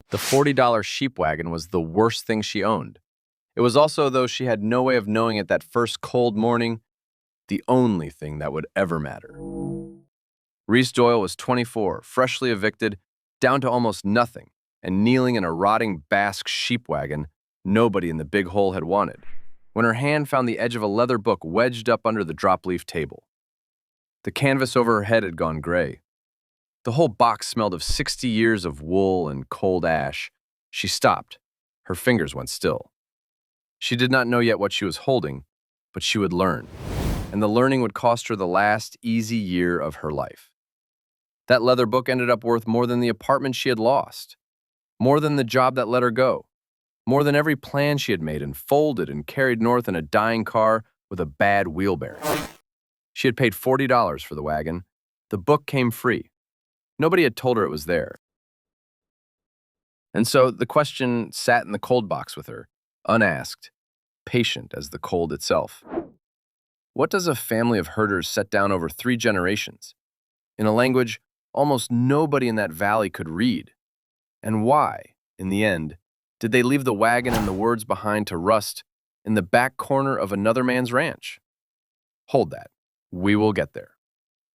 The $40 sheep wagon was the worst thing she owned. It was also, though she had no way of knowing it that first cold morning, the only thing that would ever matter. Reese Doyle was 24, freshly evicted, down to almost nothing, and kneeling in a rotting Basque sheep wagon nobody in the big hole had wanted, when her hand found the edge of a leather book wedged up under the drop-leaf table. The canvas over her head had gone gray. The whole box smelled of 60 years of wool and cold ash. She stopped. Her fingers went still. She did not know yet what she was holding, but she would learn, and the learning would cost her the last easy year of her life. That leather book ended up worth more than the apartment she had lost, more than the job that let her go, more than every plan she had made and folded and carried north in a dying car with a bad wheel bearing. She had paid $40 for the wagon. The book came free. Nobody had told her it was there. And so the question sat in the cold box with her, unasked, patient as the cold itself. What does a family of herders set down over 3 generations, in a language almost nobody in that valley could read? And why, in the end, did they leave the wagon and the words behind to rust in the back corner of another man's ranch? Hold that. We will get there.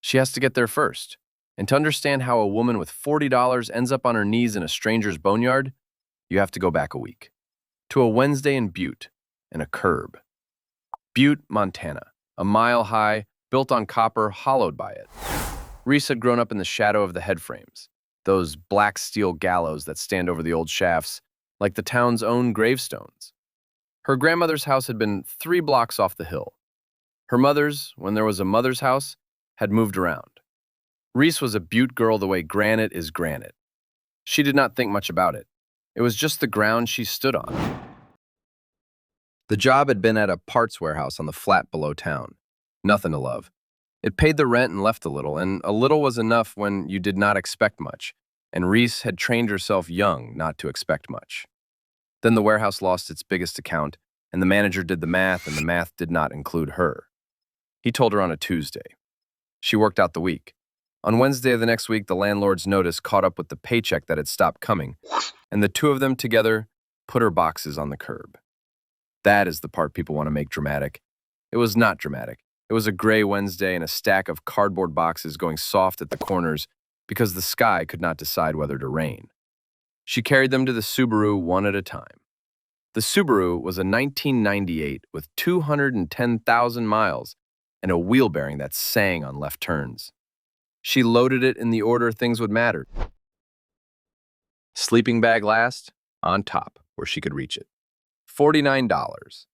She has to get there first. And to understand how a woman with $40 ends up on her knees in a stranger's boneyard, you have to go back a week. To a Wednesday in Butte and a curb. Butte, Montana, a mile high, built on copper, hollowed by it. Reese had grown up in the shadow of the headframes, those black steel gallows that stand over the old shafts, like the town's own gravestones. Her grandmother's house had been 3 blocks off the hill. Her mother's, when there was a mother's house, had moved around. Reese was a Butte girl the way granite is granite. She did not think much about it. It was just the ground she stood on. The job had been at a parts warehouse on the flat below town. Nothing to love. It paid the rent and left a little was enough when you did not expect much, and Reese had trained herself young not to expect much. Then the warehouse lost its biggest account, and the manager did the math, and the math did not include her. He told her on a Tuesday. She worked out the week. On Wednesday of the next week, the landlord's notice caught up with the paycheck that had stopped coming, and the two of them together put her boxes on the curb. That is the part people want to make dramatic. It was not dramatic. It was a gray Wednesday and a stack of cardboard boxes going soft at the corners because the sky could not decide whether to rain. She carried them to the Subaru one at a time. The Subaru was a 1998 with 210,000 miles and a wheel bearing that sang on left turns. She loaded it in the order things would matter. Sleeping bag last, on top, where she could reach it. $49.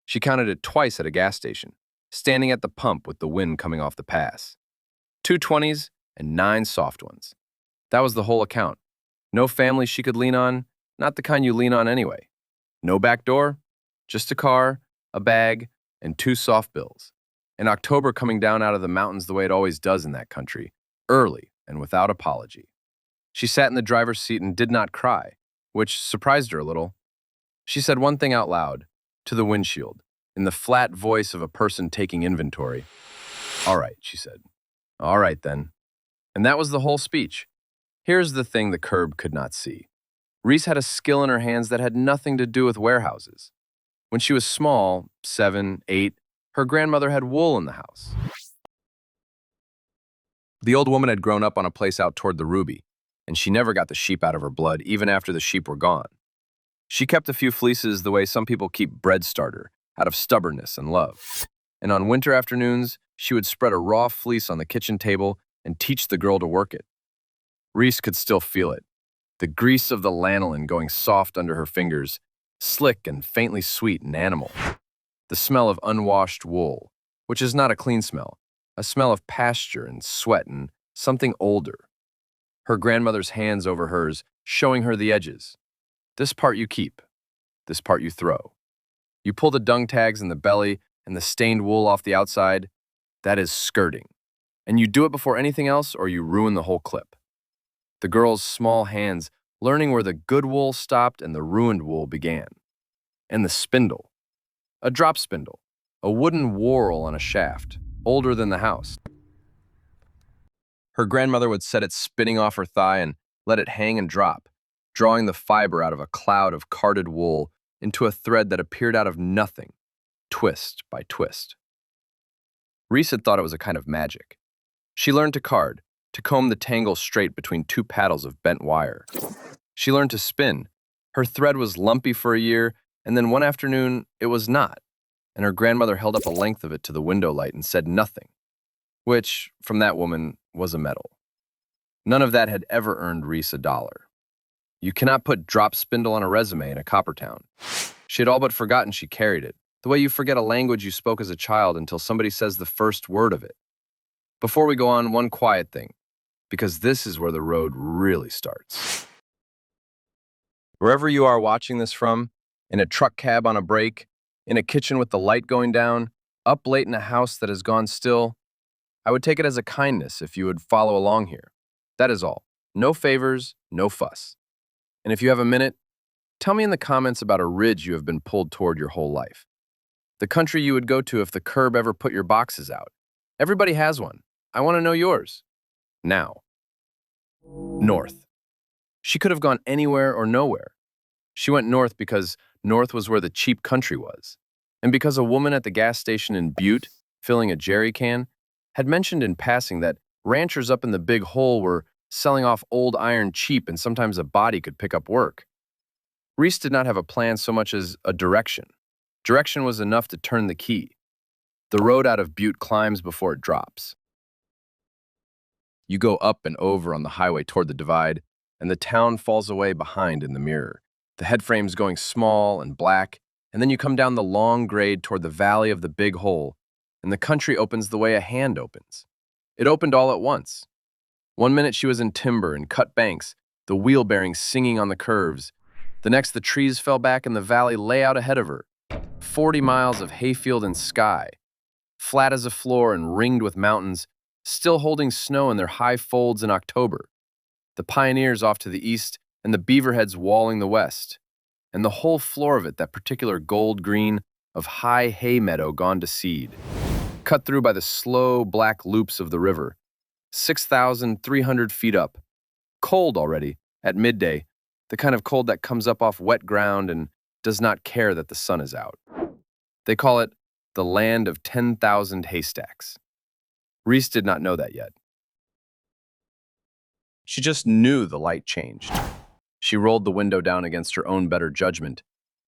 She counted it twice at a gas station, standing at the pump with the wind coming off the pass. 2 20s and 9 soft ones. That was the whole account. No family she could lean on, not the kind you lean on anyway. No back door, just a car, a bag, and 2 soft bills. And October coming down out of the mountains the way it always does in that country, early and without apology. She sat in the driver's seat and did not cry, which surprised her a little. She said one thing out loud, to the windshield, in the flat voice of a person taking inventory. "All right," she said. "All right, then." And that was the whole speech. Here's the thing the curb could not see. Reese had a skill in her hands that had nothing to do with warehouses. When she was small, 7, 8, her grandmother had wool in the house. The old woman had grown up on a place out toward the Ruby, and she never got the sheep out of her blood, even after the sheep were gone. She kept a few fleeces the way some people keep bread starter, out of stubbornness and love. And on winter afternoons, she would spread a raw fleece on the kitchen table and teach the girl to work it. Reese could still feel it, the grease of the lanolin going soft under her fingers, slick and faintly sweet and animal. The smell of unwashed wool, which is not a clean smell, a smell of pasture and sweat and something older. Her grandmother's hands over hers, showing her the edges. This part you keep, this part you throw. You pull the dung tags in the belly and the stained wool off the outside. That is skirting. And you do it before anything else or you ruin the whole clip. The girl's small hands learning where the good wool stopped and the ruined wool began. And the spindle. A drop spindle, a wooden whorl on a shaft, older than the house. Her grandmother would set it spinning off her thigh and let it hang and drop, drawing the fiber out of a cloud of carded wool into a thread that appeared out of nothing, twist by twist. Reese had thought it was a kind of magic. She learned to card, to comb the tangle straight between two paddles of bent wire. She learned to spin. Her thread was lumpy for a year, and then one afternoon it was not, and her grandmother held up a length of it to the window light and said nothing, which, from that woman, was a medal. None of that had ever earned Reese $1. You cannot put drop spindle on a resume in a copper town. She had all but forgotten she carried it, the way you forget a language you spoke as a child until somebody says the first word of it. Before we go on, one quiet thing, because this is where the road really starts. Wherever you are watching this from, in a truck cab on a break, in a kitchen with the light going down, up late in a house that has gone still, I would take it as a kindness if you would follow along here. That is all. No favors, no fuss. And if you have a minute, tell me in the comments about a ridge you have been pulled toward your whole life. The country you would go to if the curb ever put your boxes out. Everybody has one. I want to know yours. Now. North. She could have gone anywhere or nowhere. She went north because north was where the cheap country was, and because a woman at the gas station in Butte, filling a jerry can, had mentioned in passing that ranchers up in the Big Hole were selling off old iron cheap and sometimes a body could pick up work. Reese did not have a plan so much as a direction. Direction was enough to turn the key. The road out of Butte climbs before it drops. You go up and over on the highway toward the divide, and the town falls away behind in the mirror, the headframes going small and black, and then you come down the long grade toward the valley of the Big Hole, and the country opens the way a hand opens. It opened all at once. One minute she was in timber and cut banks, the wheel bearings singing on the curves. The next the trees fell back and the valley lay out ahead of her. 40 miles of hayfield and sky, flat as a floor and ringed with mountains, still holding snow in their high folds in October. The pioneers off to the east and the beaverheads walling the west. And the whole floor of it, that particular gold green of high hay meadow gone to seed, cut through by the slow black loops of the river, 6,300 feet up. Cold already, at midday, the kind of cold that comes up off wet ground and does not care that the sun is out. They call it the land of 10,000 haystacks. Reese did not know that yet. She just knew the light changed. She rolled the window down against her own better judgment,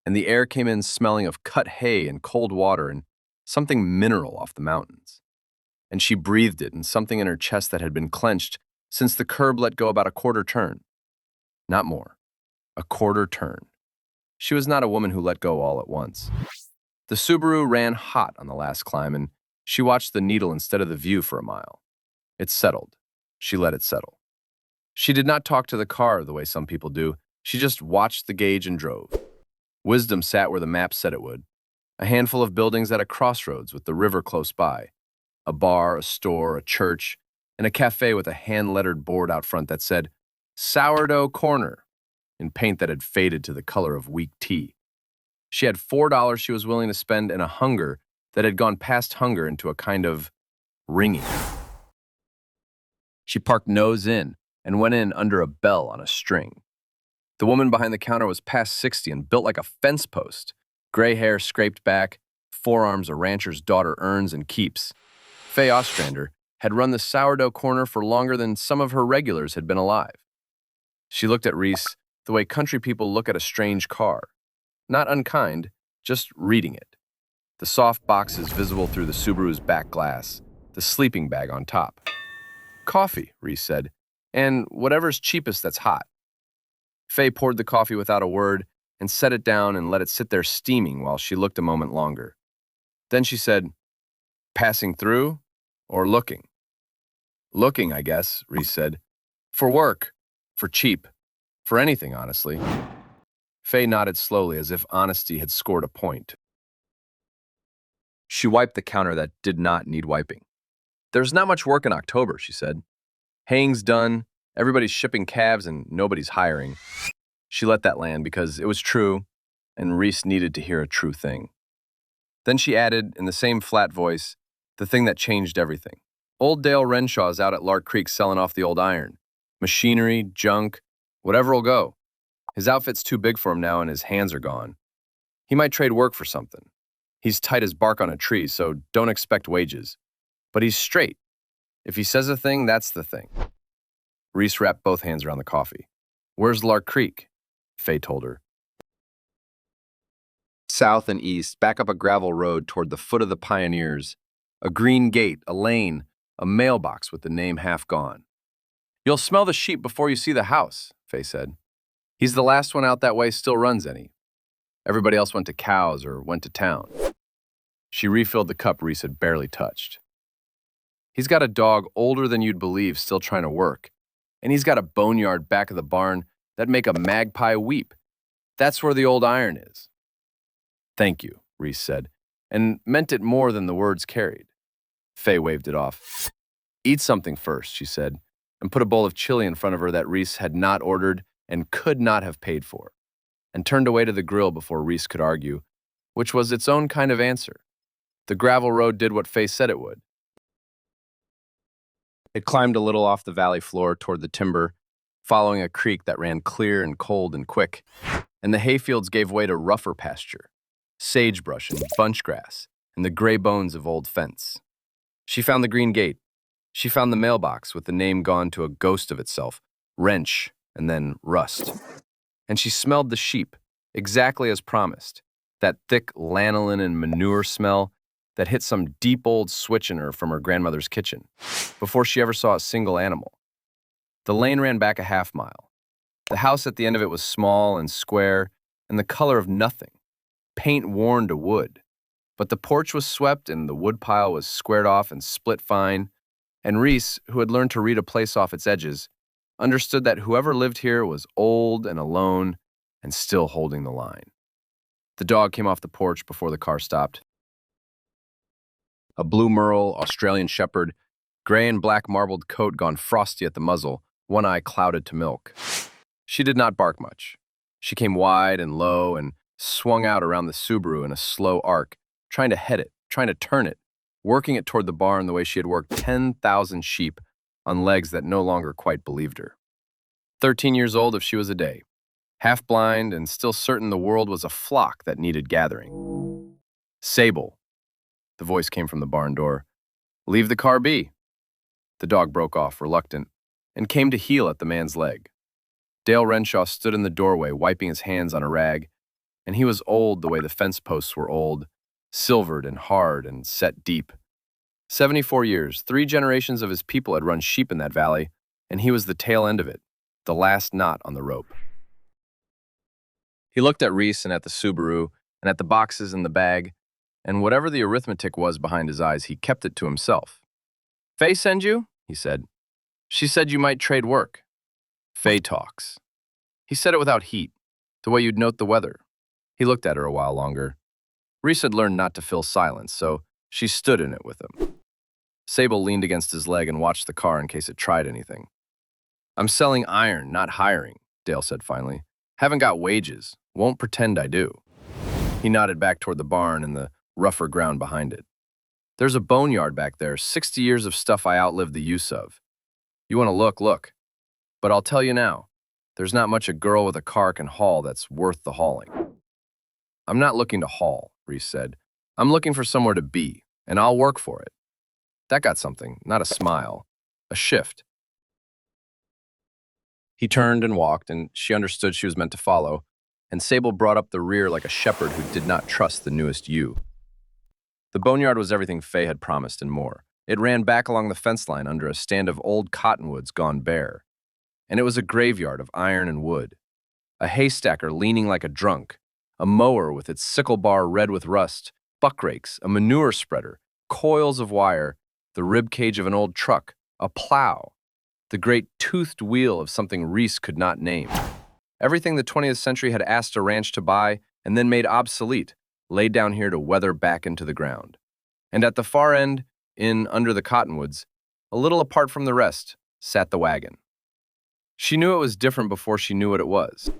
and the air came in smelling of cut hay and cold water and something mineral off the mountains. And she breathed it and something in her chest that had been clenched since the curb let go about a quarter turn. Not more. A quarter turn. She was not a woman who let go all at once. The Subaru ran hot on the last climb, and she watched the needle instead of the view for a mile. It settled. She let it settle. She did not talk to the car the way some people do. She just watched the gauge and drove. Wisdom sat where the map said it would. A handful of buildings at a crossroads with the river close by. A bar, a store, a church, and a cafe with a hand-lettered board out front that said, Sourdough Corner, in paint that had faded to the color of weak tea. She had $4 she was willing to spend and a hunger that had gone past hunger into a kind of ringing. She parked nose in and went in under a bell on a string. The woman behind the counter was past 60 and built like a fence post, gray hair scraped back, forearms a rancher's daughter earns and keeps. Faye Ostrander had run the Sourdough Corner for longer than some of her regulars had been alive. She looked at Reese the way country people look at a strange car. Not unkind, just reading it. The soft boxes visible through the Subaru's back glass, the sleeping bag on top. Coffee, Reese said, and whatever's cheapest that's hot. Faye poured the coffee without a word and set it down and let it sit there steaming while she looked a moment longer. Then she said, Passing through or looking? Looking, I guess, Reese said. For work, for cheap, for anything, honestly. Faye nodded slowly as if honesty had scored a point. She wiped the counter that did not need wiping. There's not much work in October, she said. Haying's done, everybody's shipping calves and nobody's hiring. She let that land because it was true, and Reese needed to hear a true thing. Then she added, in the same flat voice, the thing that changed everything. Old Dale Renshaw's out at Lark Creek selling off the old iron. Machinery, junk, whatever'll go. His outfit's too big for him now and his hands are gone. He might trade work for something. He's tight as bark on a tree, so don't expect wages. But he's straight. If he says a thing, that's the thing. Reese wrapped both hands around the coffee. Where's Lark Creek? Faye told her. South and east, back up a gravel road toward the foot of the Pioneers. A green gate, a lane, a mailbox with the name half gone. You'll smell the sheep before you see the house, Faye said. He's the last one out that way still runs any. Everybody else went to cows or went to town. She refilled the cup Reese had barely touched. He's got a dog older than you'd believe still trying to work. And he's got a boneyard back of the barn that'd make a magpie weep. That's where the old iron is. Thank you, Reese said, and meant it more than the words carried. Faye waved it off. Eat something first, she said, and put a bowl of chili in front of her that Reese had not ordered and could not have paid for, and turned away to the grill before Reese could argue, which was its own kind of answer. The gravel road did what Faye said it would. It climbed a little off the valley floor toward the timber, following a creek that ran clear and cold and quick, and the hayfields gave way to rougher pasture, sagebrush and bunchgrass, and the gray bones of old fence. She found the green gate. She found the mailbox with the name gone to a ghost of itself, wrench, and then rust. And she smelled the sheep, exactly as promised, that thick lanolin and manure smell that hit some deep old switch in her from her grandmother's kitchen, before she ever saw a single animal. The lane ran back a half mile. The house at the end of it was small and square, and the color of nothing, paint worn to wood. But the porch was swept and the woodpile was squared off and split fine, and Reese, who had learned to read a place off its edges, understood that whoever lived here was old and alone and still holding the line. The dog came off the porch before the car stopped. A blue merle, Australian shepherd, gray and black marbled coat gone frosty at the muzzle, one eye clouded to milk. She did not bark much. She came wide and low and swung out around the Subaru in a slow arc, trying to head it, trying to turn it, working it toward the barn the way she had worked 10,000 sheep on legs that no longer quite believed her. 13 years old if she was a day, half blind and still certain the world was a flock that needed gathering. Sable. The voice came from the barn door. Leave the car be. The dog broke off, reluctant, and came to heel at the man's leg. Dale Renshaw stood in the doorway, wiping his hands on a rag, and he was old the way the fence posts were old, silvered and hard and set deep. 74 years, 3 generations of his people had run sheep in that valley, and he was the tail end of it, the last knot on the rope. He looked at Reese and at the Subaru, and at the boxes in the bag, and whatever the arithmetic was behind his eyes, he kept it to himself. Faye send you? He said. She said you might trade work. Faye talks. He said it without heat, the way you'd note the weather. He looked at her a while longer. Reese had learned not to fill silence, so she stood in it with him. Sable leaned against his leg and watched the car in case it tried anything. I'm selling iron, not hiring, Dale said finally. Haven't got wages. Won't pretend I do. He nodded back toward the barn and the rougher ground behind it. There's a boneyard back there, 60 years of stuff I outlived the use of. You want to look. But I'll tell you now, there's not much a girl with a car can haul that's worth the hauling. I'm not looking to haul, Reese said. I'm looking for somewhere to be, and I'll work for it. That got something, not a smile, a shift. He turned and walked, and she understood she was meant to follow, and Sable brought up the rear like a shepherd who did not trust the newest ewe. The boneyard was everything Faye had promised and more. It ran back along the fence line under a stand of old cottonwoods gone bare. And it was a graveyard of iron and wood. A haystacker leaning like a drunk, a mower with its sickle bar red with rust, buckrakes, a manure spreader, coils of wire, the rib cage of an old truck, a plow, the great toothed wheel of something Reese could not name. Everything the 20th century had asked a ranch to buy and then made obsolete, laid down here to weather back into the ground. And at the far end, in under the cottonwoods, a little apart from the rest, sat the wagon. She knew it was different before she knew what it was.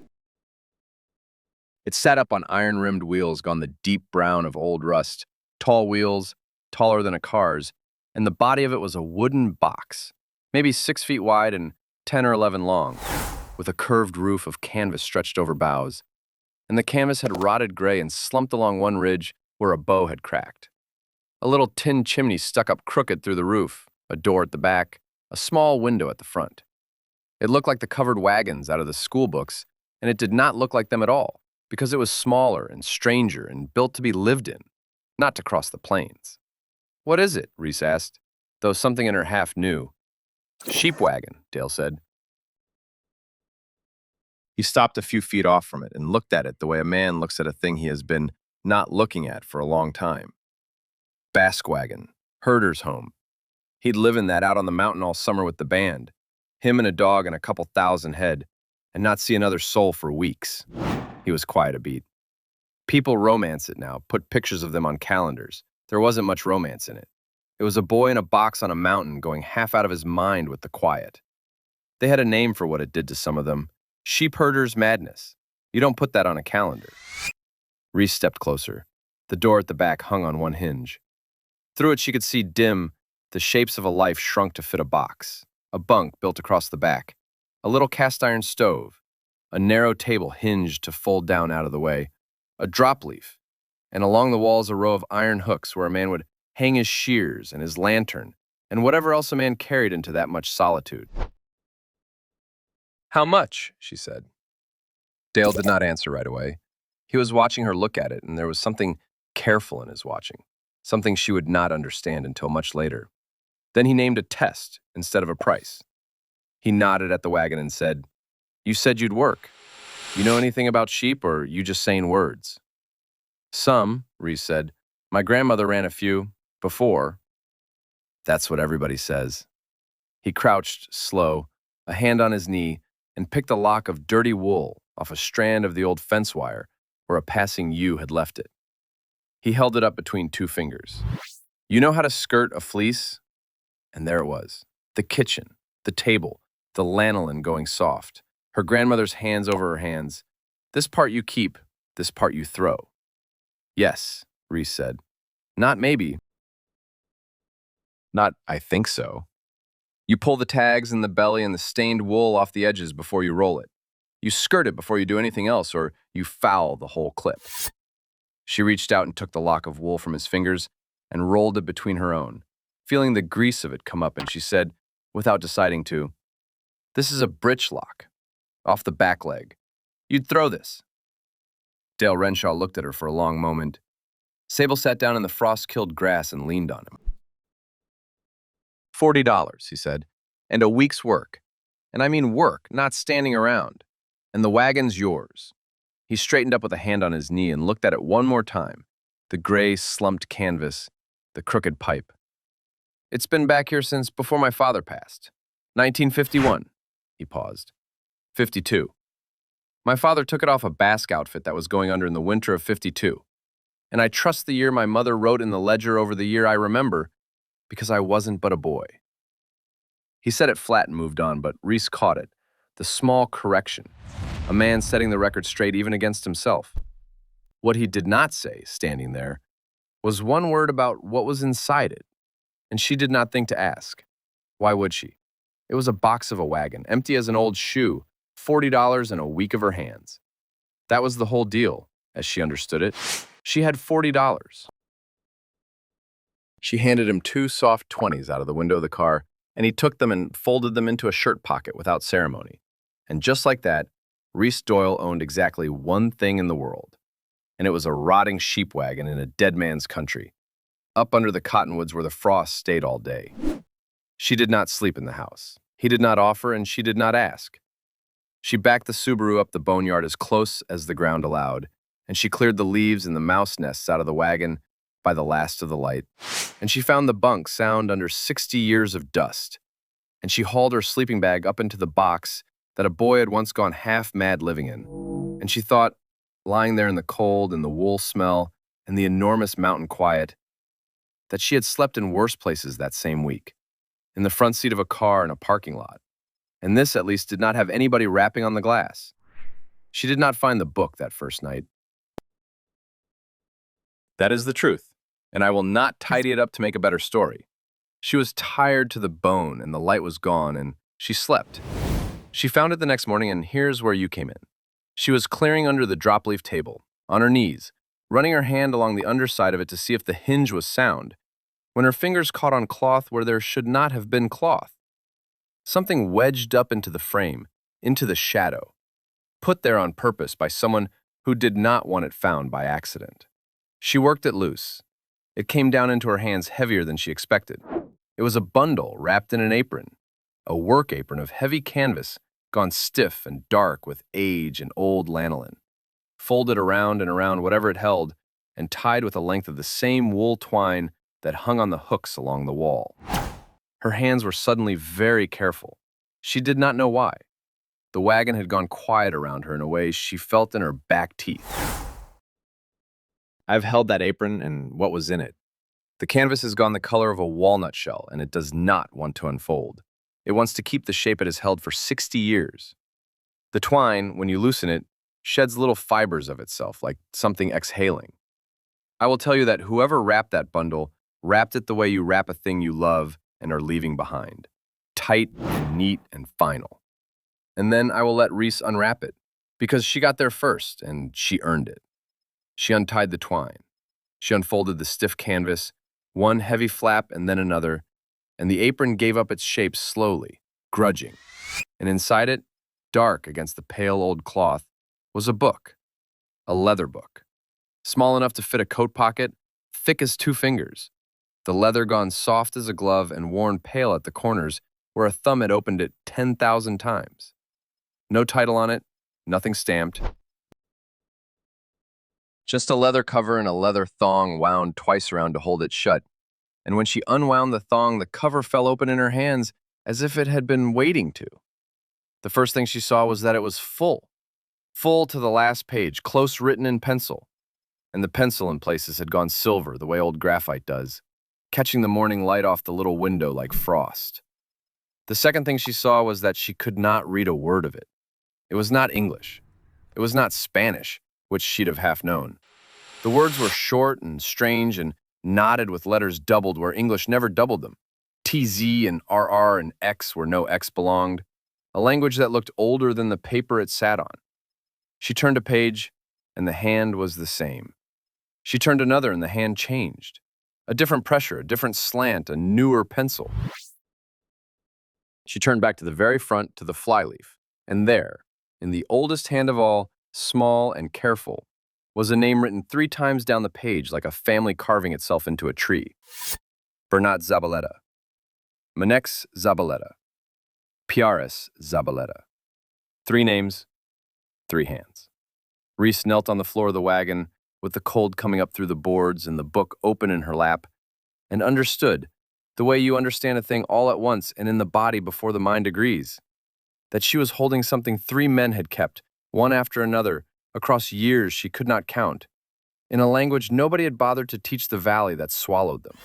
It sat up on iron-rimmed wheels gone the deep brown of old rust, tall wheels, taller than a car's, and the body of it was a wooden box, maybe 6 feet wide and 10 or 11 long. with a curved roof of canvas stretched over boughs, and the canvas had rotted gray and slumped along one ridge where a bow had cracked. A little tin chimney stuck up crooked through the roof, a door at the back, a small window at the front. It looked like the covered wagons out of the school books, and it did not look like them at all, because it was smaller and stranger and built to be lived in, not to cross the plains. "What is it?" Reese asked, though something in her half knew. "Sheep wagon," Dale said. He stopped a few feet off from it and looked at it the way a man looks at a thing he has been not looking at for a long time. Basque wagon, herder's home. He'd live in that out on the mountain all summer with the band, him and a dog and a couple thousand head, and not see another soul for weeks. He was quiet a beat. People romance it now, put pictures of them on calendars. There wasn't much romance in it. It was a boy in a box on a mountain going half out of his mind with the quiet. They had a name for what it did to some of them. Sheep herder's madness. You don't put that on a calendar. Reese stepped closer. The door at the back hung on one hinge. Through it she could see dim the shapes of a life shrunk to fit a box, a bunk built across the back, a little cast-iron stove, a narrow table hinged to fold down out of the way, a drop leaf, and along the walls a row of iron hooks where a man would hang his shears and his lantern and whatever else a man carried into that much solitude. "How much?" she said. Dale did not answer right away. He was watching her look at it, and there was something careful in his watching, something she would not understand until much later. Then he named a test instead of a price. He nodded at the wagon and said, "You said you'd work. You know anything about sheep, or you just saying words?" "Some," Reese said. "My grandmother ran a few, before." "That's what everybody says." He crouched, slow, a hand on his knee, and picked a lock of dirty wool off a strand of the old fence wire where a passing ewe had left it. He held it up between two fingers. "You know how to skirt a fleece?" And there it was. The kitchen, the table, the lanolin going soft, her grandmother's hands over her hands. "This part you keep, this part you throw." "Yes," Reese said. "Not maybe. Not I think so. You pull the tags and the belly and the stained wool off the edges before you roll it. You skirt it before you do anything else, or you foul the whole clip." She reached out and took the lock of wool from his fingers and rolled it between her own, feeling the grease of it come up, and she said, without deciding to, "This is a breech lock, off the back leg. You'd throw this." Dale Renshaw looked at her for a long moment. Sable sat down in the frost-killed grass and leaned on him. $40, he said, "and a week's work. And I mean work, not standing around. And the wagon's yours." He straightened up with a hand on his knee and looked at it one more time, the gray, slumped canvas, the crooked pipe. "It's been back here since before my father passed. 1951. He paused. 52. My father took it off a Basque outfit that was going under in the winter of 52. And I trust the year my mother wrote in the ledger over the year I remember, because I wasn't but a boy." He said it flat and moved on, but Reese caught it, the small correction, a man setting the record straight even against himself. What he did not say, standing there, was one word about what was inside it, and she did not think to ask. Why would she? It was a box of a wagon, empty as an old shoe, $40 and a week of her hands. That was the whole deal, as she understood it. She had $40. She handed him 2 soft 20s out of the window of the car, and he took them and folded them into a shirt pocket without ceremony. And just like that, Reese Doyle owned exactly one thing in the world, and it was a rotting sheep wagon in a dead man's country, up under the cottonwoods where the frost stayed all day. She did not sleep in the house. He did not offer, and she did not ask. She backed the Subaru up the boneyard as close as the ground allowed, and she cleared the leaves and the mouse nests out of the wagon by the last of the light, and she found the bunk sound under 60 years of dust, and she hauled her sleeping bag up into the box that a boy had once gone half-mad living in, and she thought, lying there in the cold and the wool smell and the enormous mountain quiet, that she had slept in worse places that same week, in the front seat of a car in a parking lot, and this at least did not have anybody rapping on the glass. She did not find the book that first night. That is the truth, and I will not tidy it up to make a better story. She was tired to the bone, and the light was gone, and she slept. She found it the next morning, and here's where you came in. She was clearing under the drop leaf table, on her knees, running her hand along the underside of it to see if the hinge was sound, when her fingers caught on cloth where there should not have been cloth. Something wedged up into the frame, into the shadow, put there on purpose by someone who did not want it found by accident. She worked it loose. It came down into her hands heavier than she expected. It was a bundle wrapped in an apron, a work apron of heavy canvas, gone stiff and dark with age and old lanolin, folded around and around whatever it held, and tied with a length of the same wool twine that hung on the hooks along the wall. Her hands were suddenly very careful. She did not know why. The wagon had gone quiet around her in a way she felt in her back teeth. I've held that apron and what was in it. The canvas has gone the color of a walnut shell, and it does not want to unfold. It wants to keep the shape it has held for 60 years. The twine, when you loosen it, sheds little fibers of itself, like something exhaling. I will tell you that whoever wrapped that bundle wrapped it the way you wrap a thing you love and are leaving behind, tight and neat and final. And then I will let Reese unwrap it, because she got there first, and she earned it. She untied the twine. She unfolded the stiff canvas, one heavy flap and then another, and the apron gave up its shape slowly, grudging. And inside it, dark against the pale old cloth, was a book, a leather book, small enough to fit a coat pocket, thick as 2 fingers, the leather gone soft as a glove and worn pale at the corners where a thumb had opened it 10,000 times. No title on it, nothing stamped. Just a leather cover and a leather thong wound twice around to hold it shut. And when she unwound the thong, the cover fell open in her hands as if it had been waiting to. The first thing she saw was that it was full to the last page, close written in pencil. And the pencil in places had gone silver, the way old graphite does, catching the morning light off the little window like frost. The second thing she saw was that she could not read a word of it. It was not English. It was not Spanish, which she'd have half known. The words were short and strange and knotted with letters doubled where English never doubled them. TZ and RR and X where no X belonged, a language that looked older than the paper it sat on. She turned a page, and the hand was the same. She turned another, and the hand changed. A different pressure, a different slant, a newer pencil. She turned back to the very front, to the flyleaf, and there, in the oldest hand of all, small and careful, was a name written 3 times down the page like a family carving itself into a tree. Bernat Zabaleta. Manex Zabaleta. Piaris Zabaleta. 3 names, 3 hands. Reese knelt on the floor of the wagon, with the cold coming up through the boards and the book open in her lap, and understood, the way you understand a thing all at once and in the body before the mind agrees, that she was holding something 3 men had kept, one after another, across years she could not count, in a language nobody had bothered to teach the valley that swallowed them.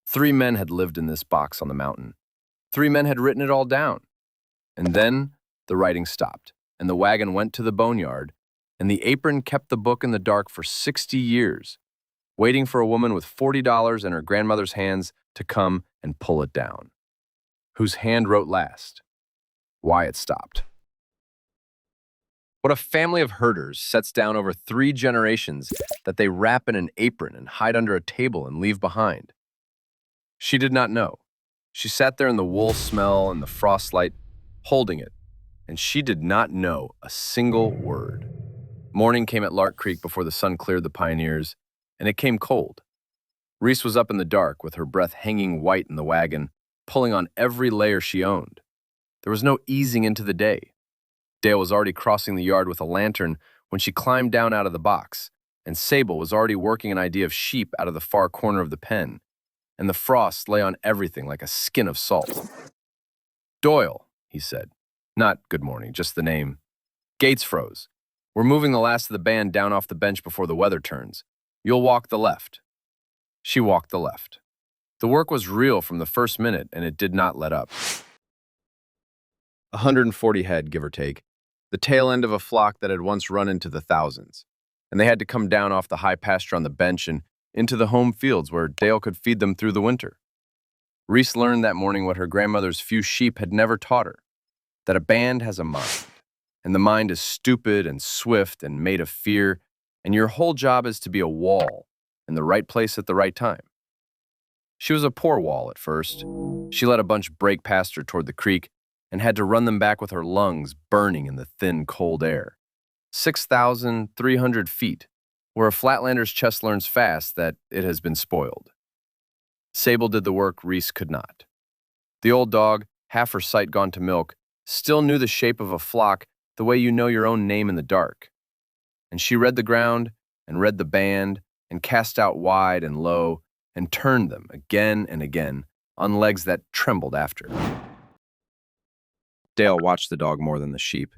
3 men had lived in this box on the mountain. 3 men had written it all down. And then the writing stopped, and the wagon went to the boneyard, and the apron kept the book in the dark for 60 years, waiting for a woman with $40 in her grandmother's hands to come and pull it down. Whose hand wrote last? Why it stopped. What a family of herders sets down over 3 generations that they wrap in an apron and hide under a table and leave behind. She did not know. She sat there in the wool smell and the frostlight, holding it, and she did not know a single word. Morning came at Lark Creek before the sun cleared the pioneers, and it came cold. Reese was up in the dark with her breath hanging white in the wagon, pulling on every layer she owned. There was no easing into the day. Dale was already crossing the yard with a lantern when she climbed down out of the box, and Sable was already working an idea of sheep out of the far corner of the pen, and the frost lay on everything like a skin of salt. Doyle, he said. Not good morning, just the name. Gates froze. We're moving the last of the band down off the bench before the weather turns. You'll walk the left. She walked the left. The work was real from the first minute, and it did not let up. 140 head, give or take, the tail end of a flock that had once run into the thousands, and they had to come down off the high pasture on the bench and into the home fields where Dale could feed them through the winter. Reese learned that morning what her grandmother's few sheep had never taught her, that a band has a mind, and the mind is stupid and swift and made of fear, and your whole job is to be a wall in the right place at the right time. She was a poor wall at first. She let a bunch break past her toward the creek and had to run them back with her lungs burning in the thin, cold air. 6,300 feet, where a flatlander's chest learns fast that it has been spoiled. Sable did the work Reese could not. The old dog, half her sight gone to milk, still knew the shape of a flock the way you know your own name in the dark. And she read the ground and read the band and cast out wide and low and turned them again and again on legs that trembled after. Dale watched the dog more than the sheep.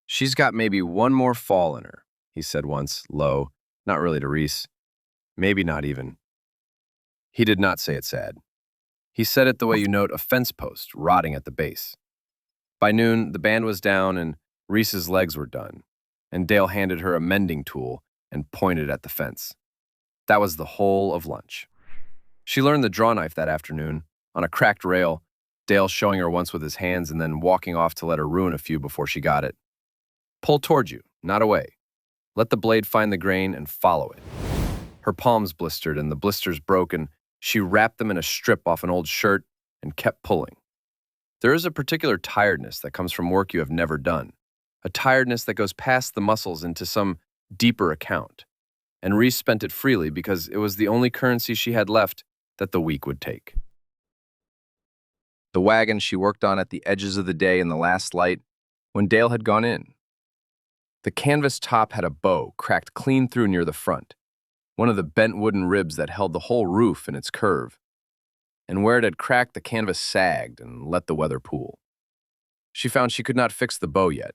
"She's got maybe one more fall in her," he said once, low, not really to Reese. Maybe not even. He did not say it sad. He said it the way you note a fence post rotting at the base. By noon, the band was down and Reese's legs were done, and Dale handed her a mending tool and pointed at the fence. That was the whole of lunch. She learned the draw knife that afternoon, on a cracked rail, Dale showing her once with his hands and then walking off to let her ruin a few before she got it. Pull toward you, not away. Let the blade find the grain and follow it. Her palms blistered and the blisters broke, and she wrapped them in a strip off an old shirt and kept pulling. There is a particular tiredness that comes from work you have never done, a tiredness that goes past the muscles into some deeper account. And Reese spent it freely because it was the only currency she had left that the week would take. The wagon she worked on at the edges of the day in the last light when Dale had gone in. The canvas top had a bow cracked clean through near the front, one of the bent wooden ribs that held the whole roof in its curve. And where it had cracked, the canvas sagged and let the weather pool. She found she could not fix the bow yet,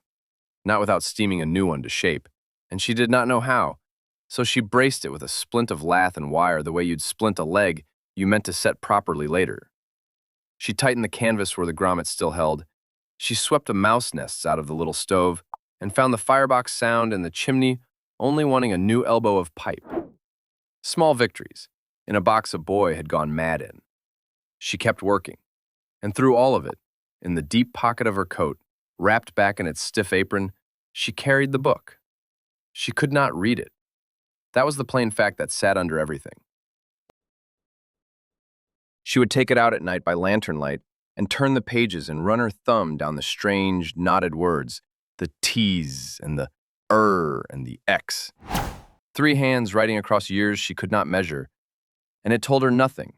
not without steaming a new one to shape, and she did not know how, so she braced it with a splint of lath and wire the way you'd splint a leg you meant to set properly later. She tightened the canvas where the grommet still held. She swept the mouse nests out of the little stove and found the firebox sound and the chimney only wanting a new elbow of pipe. Small victories in a box a boy had gone mad in. She kept working, and through all of it, in the deep pocket of her coat, wrapped back in its stiff apron, she carried the book. She could not read it. That was the plain fact that sat under everything. She would take it out at night by lantern light and turn the pages and run her thumb down the strange, knotted words, the T's and the and the X. 3 hands writing across years she could not measure, and it told her nothing,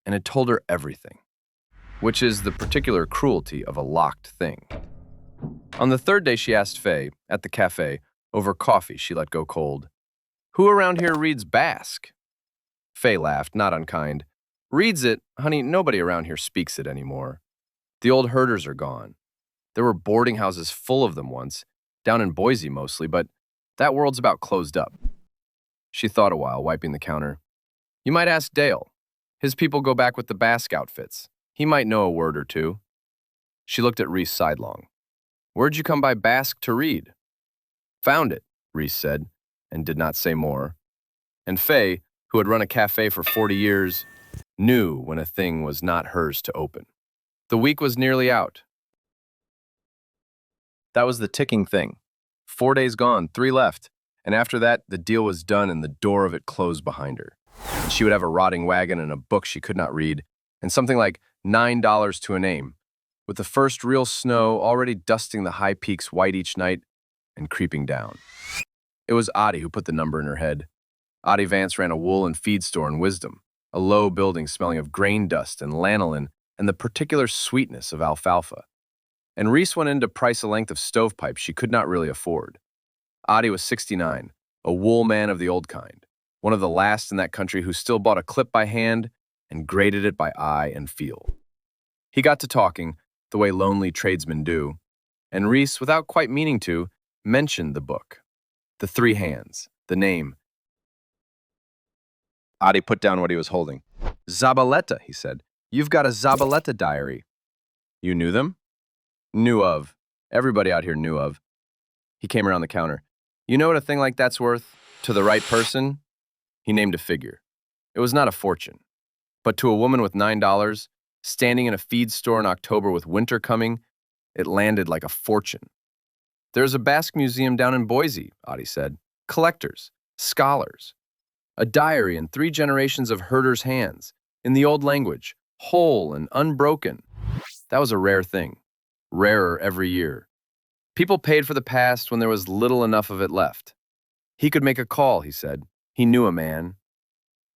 and it told her everything, which is the particular cruelty of a locked thing. On the 3rd day she asked Faye, at the cafe, over coffee she let go cold, "Who around here reads Basque?" Faye laughed, not unkind. "Reads it? Honey, nobody around here speaks it anymore. The old herders are gone. There were boarding houses full of them once, down in Boise mostly, but that world's about closed up." She thought a while, wiping the counter. "You might ask Dale. His people go back with the Basque outfits. He might know a word or two." She looked at Reese sidelong. "Where'd you come by Basque to read?" "Found it," Reese said, and did not say more. And Faye, who had run a cafe for 40 years, knew when a thing was not hers to open. The week was nearly out. That was the ticking thing. 4 days gone, 3 left, and after that, the deal was done and the door of it closed behind her. And she would have a rotting wagon and a book she could not read, and something like $9 to a name, with the first real snow already dusting the high peaks white each night and creeping down. It was Audie who put the number in her head. Audie Vance ran a wool and feed store in Wisdom, a low building smelling of grain dust and lanolin and the particular sweetness of alfalfa. And Reese went in to price a length of stovepipe she could not really afford. Audie was 69, a wool man of the old kind, one of the last in that country who still bought a clip by hand and graded it by eye and feel. He got to talking, the way lonely tradesmen do, and Reese, without quite meaning to, mentioned the book, the 3 hands, the name. Audie put down what he was holding. "Zabaleta," he said. "You've got a Zabaleta diary." "You knew them?" "Knew of. Everybody out here knew of." He came around the counter. "You know what a thing like that's worth? To the right person?" He named a figure. It was not a fortune. But to a woman with $9, standing in a feed store in October with winter coming, It landed like a fortune. "There's a Basque museum down in Boise," Adi said. "Collectors, scholars. A diary in 3 generations of herders' hands, in the old language, whole and unbroken." That was a rare thing. Rarer every year. People paid for the past when there was little enough of it left. He could make a call, he said. He knew a man.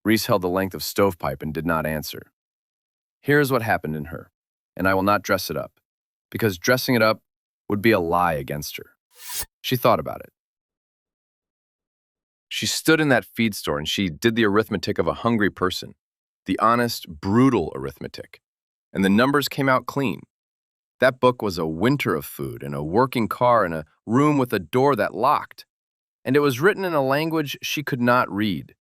Reese held the length of stovepipe and did not answer. Here is what happened in her, and I will not dress it up, because dressing it up would be a lie against her. She thought about it. She stood in that feed store and she did the arithmetic of a hungry person, the honest, brutal arithmetic, and the numbers came out clean. That book was a winter of food and a working car and a room with a door that locked, and it was written in a language she could not read,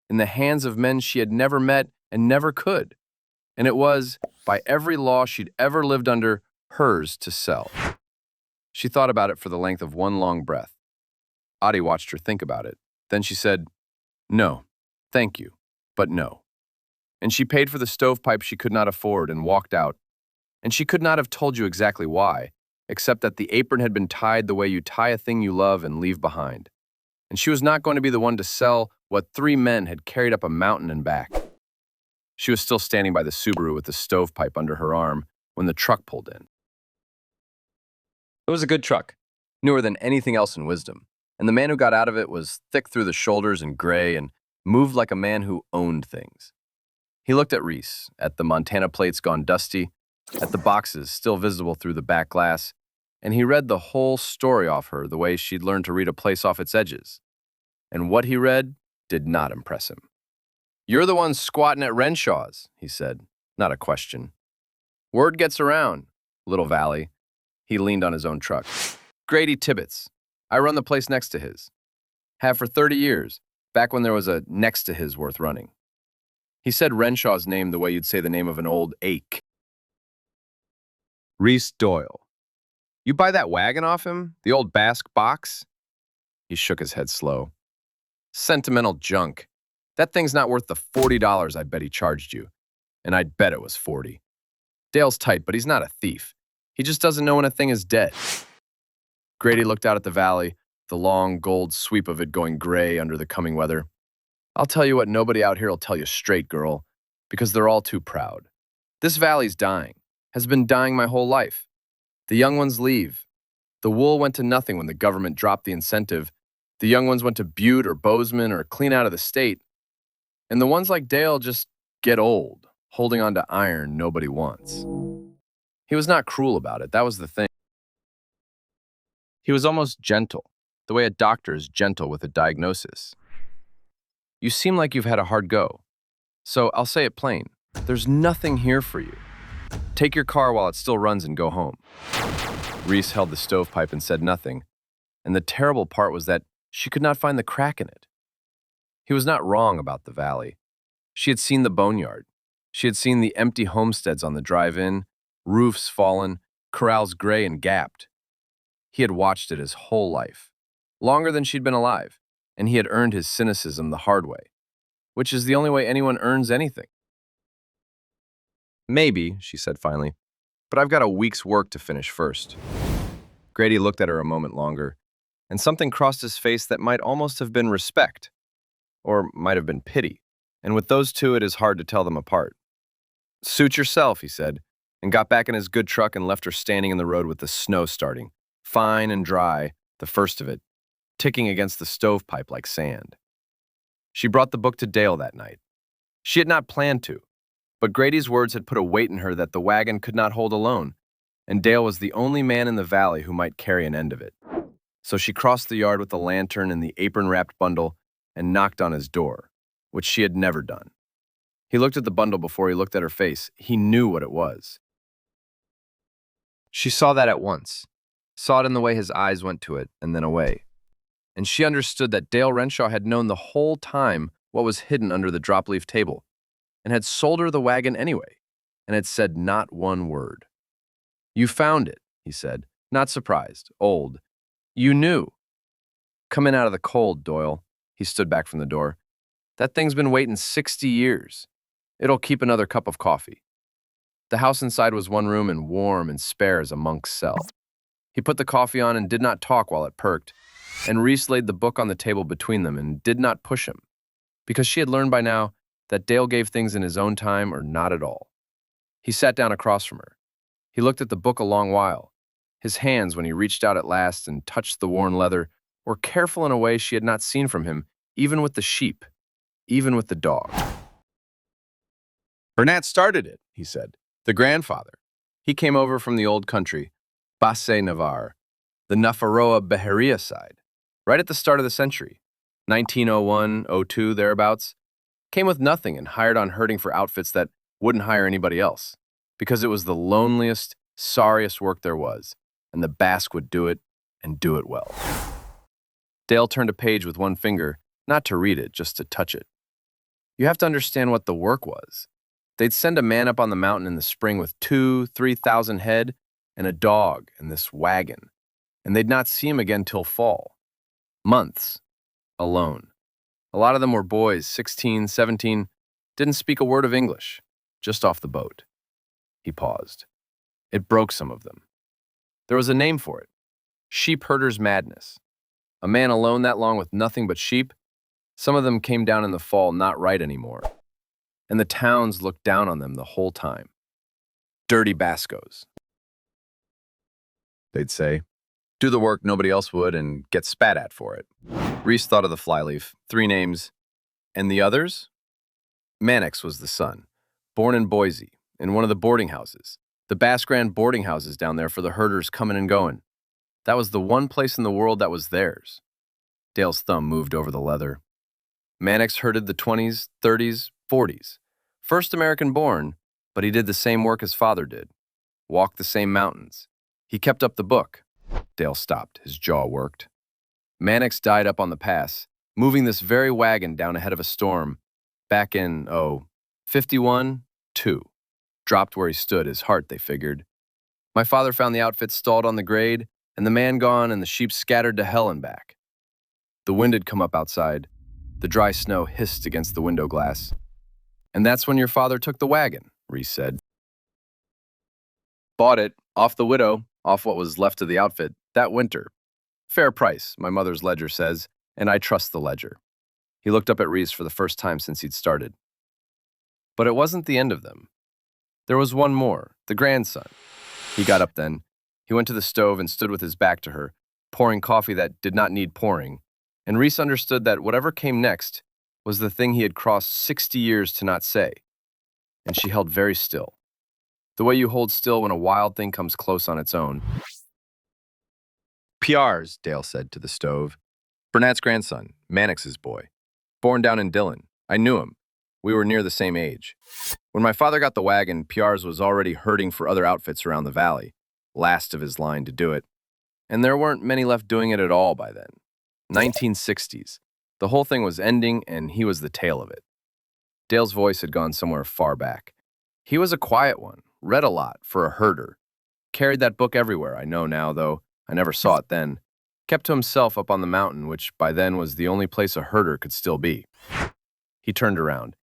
in the hands of men she had never met and never could, and it was, by every law she'd ever lived under, hers to sell. She thought about it for the length of one long breath. Adi watched her think about it. Then she said, "No, thank you, but no." And she paid for the stovepipe she could not afford and walked out. And she could not have told you exactly why, except that the apron had been tied the way you tie a thing you love and leave behind. And she was not going to be the one to sell what 3 men had carried up a mountain and back. She was still standing by the Subaru with the stovepipe under her arm when the truck pulled in. It was a good truck, newer than anything else in Wisdom, and the man who got out of it was thick through the shoulders and gray and moved like a man who owned things. He looked at Reese, at the Montana plates gone dusty, at the boxes still visible through the back glass, and he read the whole story off her the way she'd learned to read a place off its edges. And what he read did not impress him. "You're the one squatting at Renshaw's," he said, not a question. "Word gets around, Little Valley." He leaned on his own truck. "Grady Tibbetts. I run the place next to his. Have for 30 years, back when there was a next to his worth running." He said Renshaw's name the way you'd say the name of an old ache. "Reese Doyle. You buy that wagon off him? The old Basque box?" He shook his head slow. "Sentimental junk. That thing's not worth the $40 I bet he charged you. And I'd bet it was 40. Dale's tight, but he's not a thief. He just doesn't know when a thing is dead." Grady looked out at the valley, the long gold sweep of it going gray under the coming weather. "I'll tell you what nobody out here will tell you straight, girl, because they're all too proud. This valley's dying, has been dying my whole life. The young ones leave. The wool went to nothing when the government dropped the incentive. The young ones went to Butte or Bozeman or clean out of the state. And the ones like Dale just get old, holding on to iron nobody wants." He was not cruel about it, that was the thing. He was almost gentle, the way a doctor is gentle with a diagnosis. "You seem like you've had a hard go. So I'll say it plain. There's nothing here for you. Take your car while it still runs and go home." Reese held the stovepipe and said nothing, and the terrible part was that she could not find the crack in it. He was not wrong about the valley. She had seen the boneyard. She had seen the empty homesteads on the drive-in, roofs fallen, corrals gray and gapped. He had watched it his whole life, longer than she'd been alive, and he had earned his cynicism the hard way, which is the only way anyone earns anything. "Maybe," she said finally, "but I've got a week's work to finish first." Grady looked at her a moment longer, and something crossed his face that might almost have been respect, or might have been pity, and with those two it is hard to tell them apart. "Suit yourself," he said, and got back in his good truck and left her standing in the road with the snow starting, fine and dry, the first of it, ticking against the stovepipe like sand. She brought the book to Dale that night. She had not planned to, but Grady's words had put a weight in her that the wagon could not hold alone, and Dale was the only man in the valley who might carry an end of it. So she crossed the yard with the lantern and the apron-wrapped bundle and knocked on his door, which she had never done. He looked at the bundle before he looked at her face. He knew what it was. She saw that at once, saw it in the way his eyes went to it and then away. And she understood that Dale Renshaw had known the whole time what was hidden under the drop-leaf table, and had sold her the wagon anyway, and had said not one word. "You found it," he said, not surprised, old. "You knew. Come in out of the cold, Doyle." He stood back from the door. "That thing's been waiting 60 years. It'll keep another cup of coffee." The house inside was one room and warm and spare as a monk's cell. He put the coffee on and did not talk while it perked, and Reese laid the book on the table between them and did not push him, because she had learned by now that Dale gave things in his own time or not at all. He sat down across from her. He looked at the book a long while. His hands, when he reached out at last and touched the worn leather, were careful in a way she had not seen from him, even with the sheep, even with the dog. Bernat started it, he said. The grandfather. He came over from the old country, Basse Navarre, the Nafaroa Beheria side, right at the start of the century, 1901, 02, thereabouts. Came with nothing and hired on herding for outfits that wouldn't hire anybody else, because it was the loneliest, sorriest work there was, and the Basque would do it, and do it well. Dale turned a page with one finger, not to read it, just to touch it. You have to understand what the work was. They'd send a man up on the mountain in the spring with 2,000-3,000 head and a dog and this wagon, and they'd not see him again till fall. Months. Alone. A lot of them were boys, 16, 17, didn't speak a word of English, just off the boat. He paused. It broke some of them. There was a name for it. Sheep herder's madness. A man alone that long with nothing but sheep. Some of them came down in the fall not right anymore. And the towns looked down on them the whole time. Dirty Bascos, they'd say. Do the work nobody else would and get spat at for it. Reese thought of the flyleaf. 3 names. And the others? Mannix was the son. Born in Boise, in one of the boarding houses. The Basque ran boarding houses down there for the herders coming and going. That was the one place in the world that was theirs. Dale's thumb moved over the leather. Mannix herded the 20s, 30s, 40s. First American born, but he did the same work his father did. Walked the same mountains. He kept up the book. Dale stopped. His jaw worked. Mannix died up on the pass, moving this very wagon down ahead of a storm, back in, 51, 2. Dropped where he stood, his heart, they figured. My father found the outfit stalled on the grade, and the man gone and the sheep scattered to hell and back. The wind had come up outside. The dry snow hissed against the window glass. And that's when your father took the wagon, Reese said. Bought it, off the widow, off what was left of the outfit, that winter. Fair price, my mother's ledger says, and I trust the ledger. He looked up at Reese for the first time since he'd started. But it wasn't the end of them. There was one more, the grandson. He got up then. He went to the stove and stood with his back to her, pouring coffee that did not need pouring, and Reese understood that whatever came next was the thing he had crossed 60 years to not say. And she held very still. The way you hold still when a wild thing comes close on its own. PR's, Dale said to the stove. Bernat's grandson, Mannix's boy. Born down in Dillon. I knew him. We were near the same age. When my father got the wagon, PR's was already herding for other outfits around the valley. Last of his line to do it. And there weren't many left doing it at all by then. 1960s. The whole thing was ending, and he was the tail of it. Dale's voice had gone somewhere far back. He was a quiet one, read a lot for a herder. Carried that book everywhere, I know now, though I never saw it then. Kept to himself up on the mountain, which by then was the only place a herder could still be. He turned around.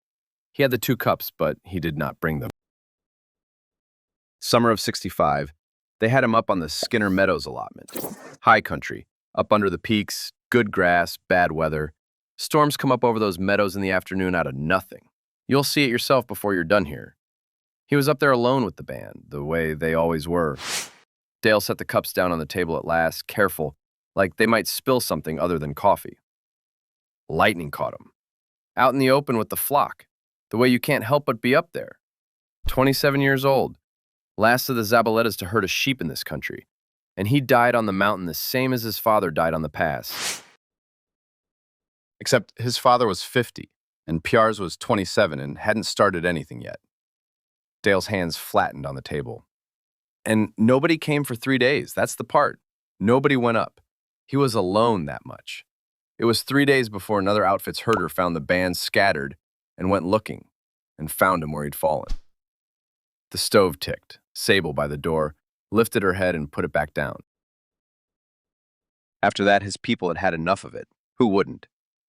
He had the 2 cups, but he did not bring them. Summer of 65, they had him up on the Skinner Meadows allotment. High country, up under the peaks, good grass, bad weather. Storms come up over those meadows in the afternoon out of nothing. You'll see it yourself before you're done here. He was up there alone with the band, the way they always were. Dale set the cups down on the table at last, careful, like they might spill something other than coffee. Lightning caught him. Out in the open with the flock, the way you can't help but be up there. 27 years old, last of the Zabaletas to herd a sheep in this country, and he died on the mountain the same as his father died on the pass. Except his father was 50, and PR's was 27 and hadn't started anything yet. Dale's hands flattened on the table. And nobody came for 3 days, that's the part. Nobody went up. He was alone that much. It was 3 days before another outfit's herder found the band scattered and went looking, and found him where he'd fallen. The stove ticked. Sable by the door lifted her head and put it back down. After that, his people had had enough of it. Who wouldn't?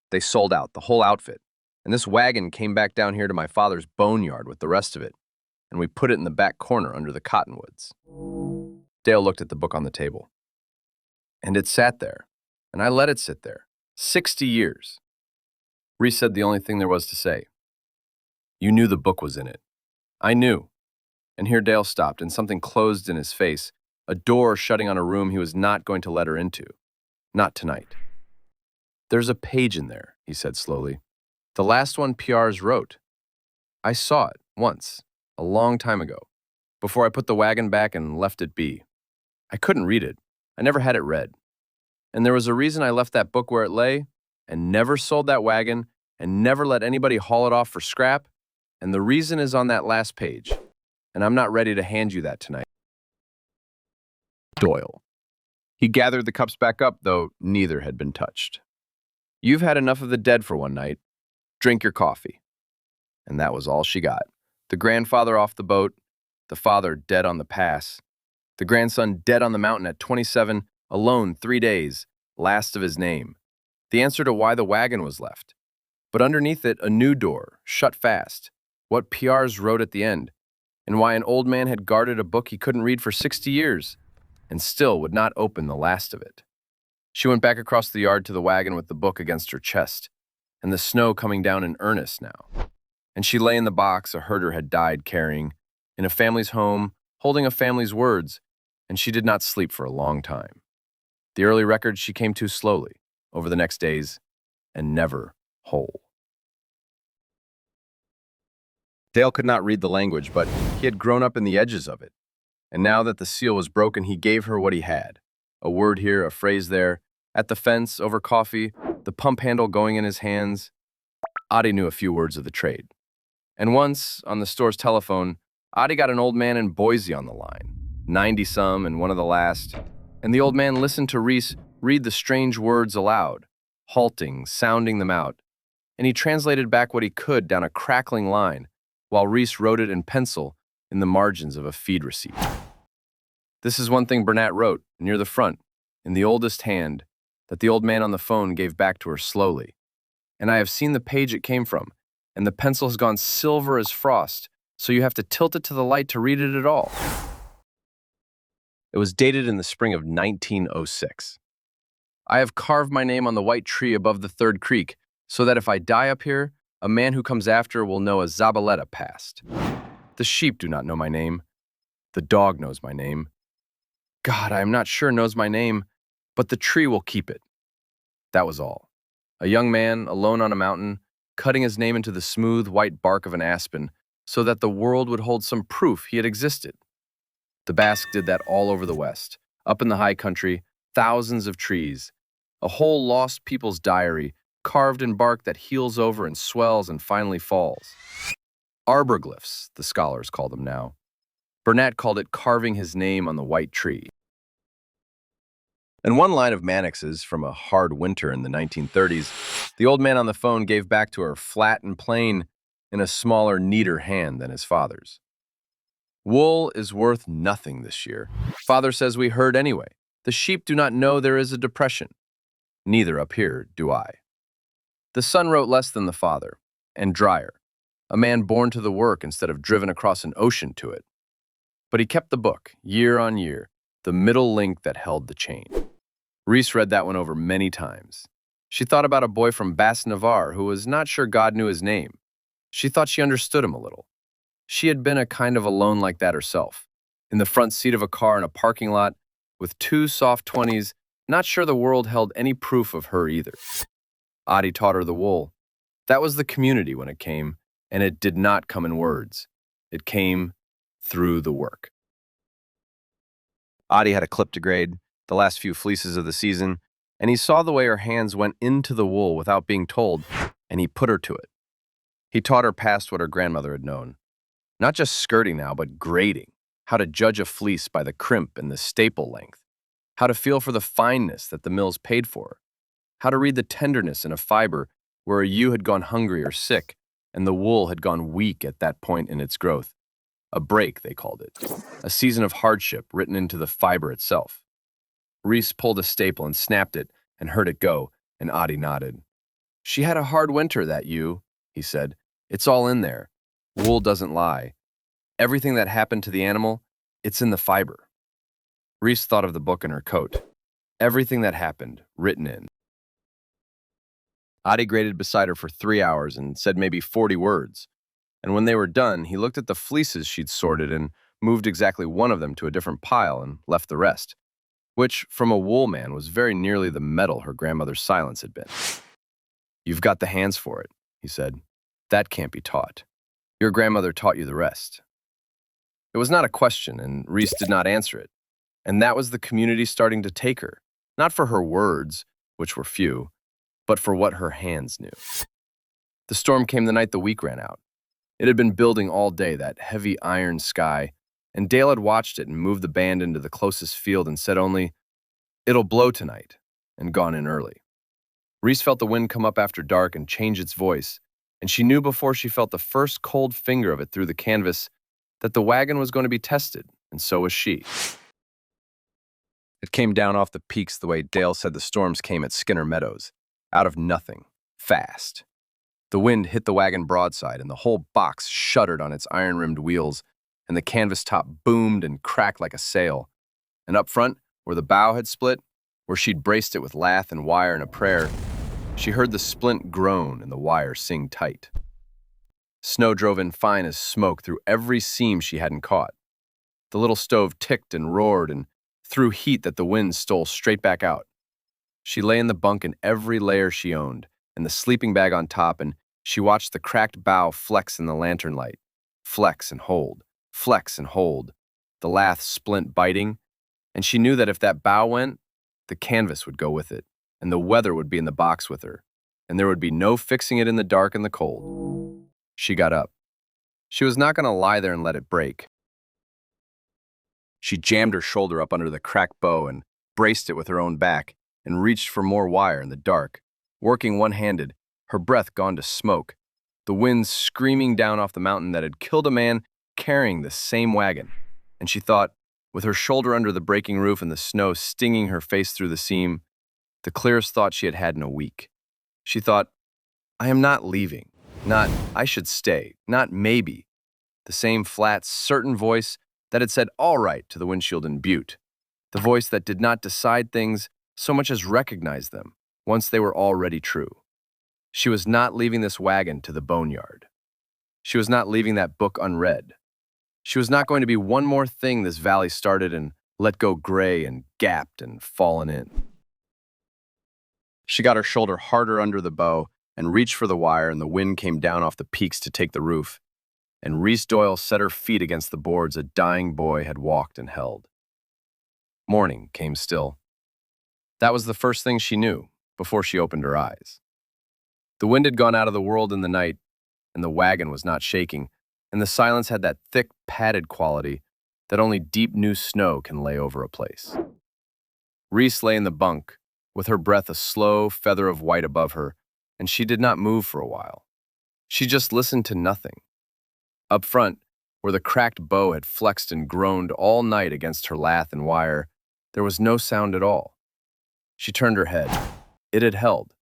They sold out, the whole outfit. And this wagon came back down here to my father's boneyard with the rest of it. and we put it in the back corner under the cottonwoods. Dale looked at the book on the table. And it sat there, and I let it sit there. 60 years. Reese said the only thing there was to say. You knew the book was in it. I knew. And here Dale stopped, and something closed in his face, a door shutting on a room he was not going to let her into. Not tonight. There's a page in there, he said slowly. The last one PRs wrote. I saw it once, a long time ago, before I put the wagon back and left it be. I couldn't read it. I never had it read. And there was a reason I left that book where it lay, and never sold that wagon, and never let anybody haul it off for scrap, and the reason is on that last page, and I'm not ready to hand you that tonight. Doyle. He gathered the cups back up, though neither had been touched. You've had enough of the dead for one night. Drink your coffee. And that was all she got. The grandfather off the boat, the father dead on the pass, the grandson dead on the mountain at 27, alone 3 days, last of his name. The answer to why the wagon was left. But underneath it, a new door, shut fast. What PRs wrote at the end, and why an old man had guarded a book he couldn't read for 60 years, and still would not open the last of it. She went back across the yard to the wagon with the book against her chest, and the snow coming down in earnest now. And she lay in the box a herder had died carrying, in a family's home, holding a family's words, and she did not sleep for a long time. The early records she came to slowly, over the next days, and never whole. Dale could not read the language, but he had grown up in the edges of it. And now that the seal was broken, he gave her what he had. A word here, a phrase there, at the fence, over coffee, the pump handle going in his hands. Adi knew a few words of the trade. And once, on the store's telephone, Adi got an old man in Boise on the line, 90-some and one of the last, and the old man listened to Reese read the strange words aloud, halting, sounding them out, and he translated back what he could down a crackling line, while Reese wrote it in pencil in the margins of a feed receipt. This is one thing Burnett wrote, near the front, in the oldest hand, that the old man on the phone gave back to her slowly. And I have seen the page it came from, and the pencil has gone silver as frost, so you have to tilt it to the light to read it at all. It was dated in the spring of 1906. I have carved my name on the white tree above the third creek, so that if I die up here, a man who comes after will know a Zabaleta passed. The sheep do not know my name. The dog knows my name. God, I am not sure knows my name, but the tree will keep it. That was all. A young man, alone on a mountain, cutting his name into the smooth white bark of an aspen, so that the world would hold some proof he had existed. The Basque did that all over the West. Up in the high country, thousands of trees. A whole lost people's diary, carved in bark that heals over and swells and finally falls. Arborglyphs, the scholars call them now. Burnett called it carving his name on the white tree. In one line of Mannix's from a hard winter in the 1930s, the old man on the phone gave back to her flat and plain in a smaller, neater hand than his father's. Wool is worth nothing this year. Father says we herd anyway. The sheep do not know there is a depression. Neither up here do I. The son wrote less than the father, and drier. A man born to the work instead of driven across an ocean to it. But he kept the book, year on year, the middle link that held the chain. Reese read that one over many times. She thought about a boy from Basse-Navarre who was not sure God knew his name. She thought she understood him a little. She had been a kind of alone like that herself, in the front seat of a car in a parking lot, with 2 soft 20s, not sure the world held any proof of her either. Adi taught her the wool. That was the community when it came, and it did not come in words. It came through the work. Adi had a clip to grade, the last few fleeces of the season, and he saw the way her hands went into the wool without being told, and he put her to it. He taught her past what her grandmother had known. Not just skirting now, but grading, how to judge a fleece by the crimp and the staple length, how to feel for the fineness that the mills paid for, how to read the tenderness in a fiber where a ewe had gone hungry or sick, and the wool had gone weak at that point in its growth. A break, they called it. A season of hardship written into the fiber itself. Reese pulled a staple and snapped it and heard it go, and Adi nodded. She had a hard winter, that ewe, he said. It's all in there. Wool doesn't lie. Everything that happened to the animal, it's in the fiber. Reese thought of the book in her coat. Everything that happened, written in. Adi graded beside her for 3 hours and said maybe 40 words. And when they were done, he looked at the fleeces she'd sorted and moved exactly one of them to a different pile and left the rest, which, from a wool man, was very nearly the metal her grandmother's silence had been. "You've got the hands for it," he said. "That can't be taught. Your grandmother taught you the rest." It was not a question, and Reese did not answer it. And that was the community starting to take her, not for her words, which were few, but for what her hands knew. The storm came the night the week ran out. It had been building all day, that heavy iron sky, and Dale had watched it and moved the band into the closest field and said only, "It'll blow tonight," and gone in early. Reese felt the wind come up after dark and change its voice, and she knew before she felt the first cold finger of it through the canvas that the wagon was going to be tested, and so was she. It came down off the peaks the way Dale said the storms came at Skinner Meadows, out of nothing, fast. The wind hit the wagon broadside, and the whole box shuddered on its iron-rimmed wheels, and the canvas top boomed and cracked like a sail. And up front, where the bow had split, where she'd braced it with lath and wire and a prayer, she heard the splint groan and the wire sing tight. Snow drove in fine as smoke through every seam she hadn't caught. The little stove ticked and roared and threw heat that the wind stole straight back out. She lay in the bunk in every layer she owned, and the sleeping bag on top, and she watched the cracked bow flex in the lantern light. Flex and hold, the lath splint biting, and she knew that if that bow went, the canvas would go with it, and the weather would be in the box with her, and there would be no fixing it in the dark and the cold. She got up. She was not going to lie there and let it break. She jammed her shoulder up under the cracked bow and braced it with her own back and reached for more wire in the dark, working one-handed, her breath gone to smoke, the wind screaming down off the mountain that had killed a man carrying the same wagon. And she thought, with her shoulder under the breaking roof and the snow stinging her face through the seam, the clearest thought she had had in a week. She thought, "I am not leaving. Not, I should stay. Not maybe." The same flat, certain voice that had said all right to the windshield in Butte. The voice that did not decide things so much as recognize them once they were already true. She was not leaving this wagon to the boneyard. She was not leaving that book unread. She was not going to be one more thing this valley started and let go gray and gapped and fallen in. She got her shoulder harder under the bow and reached for the wire, and the wind came down off the peaks to take the roof. And Reese Doyle set her feet against the boards a dying boy had walked and held. Morning came still. That was the first thing she knew before she opened her eyes. The wind had gone out of the world in the night, and the wagon was not shaking, and the silence had that thick, padded quality that only deep new snow can lay over a place. Reese lay in the bunk, with her breath a slow feather of white above her, and she did not move for a while. She just listened to nothing. Up front, where the cracked bow had flexed and groaned all night against her lath and wire, there was no sound at all. She turned her head. It had held.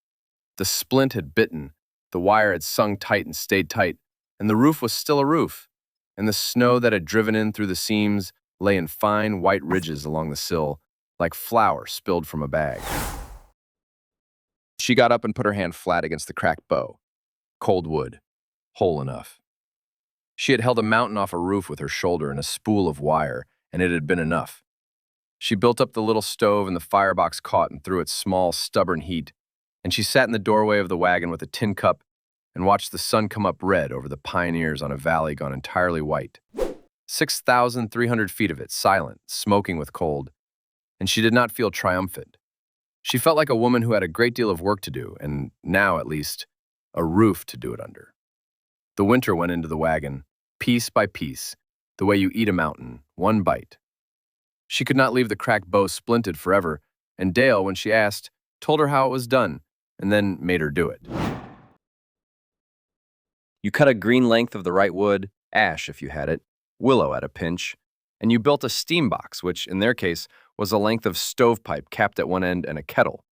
The splint had bitten, the wire had sung tight and stayed tight, and the roof was still a roof, and the snow that had driven in through the seams lay in fine white ridges along the sill, like flour spilled from a bag. She got up and put her hand flat against the cracked bow. Cold wood. Whole enough. She had held a mountain off a roof with her shoulder and a spool of wire, and it had been enough. She built up the little stove, and the firebox caught and threw its small, stubborn heat, and she sat in the doorway of the wagon with a tin cup and watched the sun come up red over the pioneers on a valley gone entirely white. 6,300 feet of it, silent, smoking with cold, and she did not feel triumphant. She felt like a woman who had a great deal of work to do, and now, at least, a roof to do it under. The winter went into the wagon, piece by piece, the way you eat a mountain, one bite. She could not leave the cracked bow splinted forever, and Dale, when she asked, told her how it was done, and then made her do it. You cut a green length of the right wood, ash if you had it, willow at a pinch, and you built a steam box, which, in their case, was a length of stovepipe capped at one end and a kettle,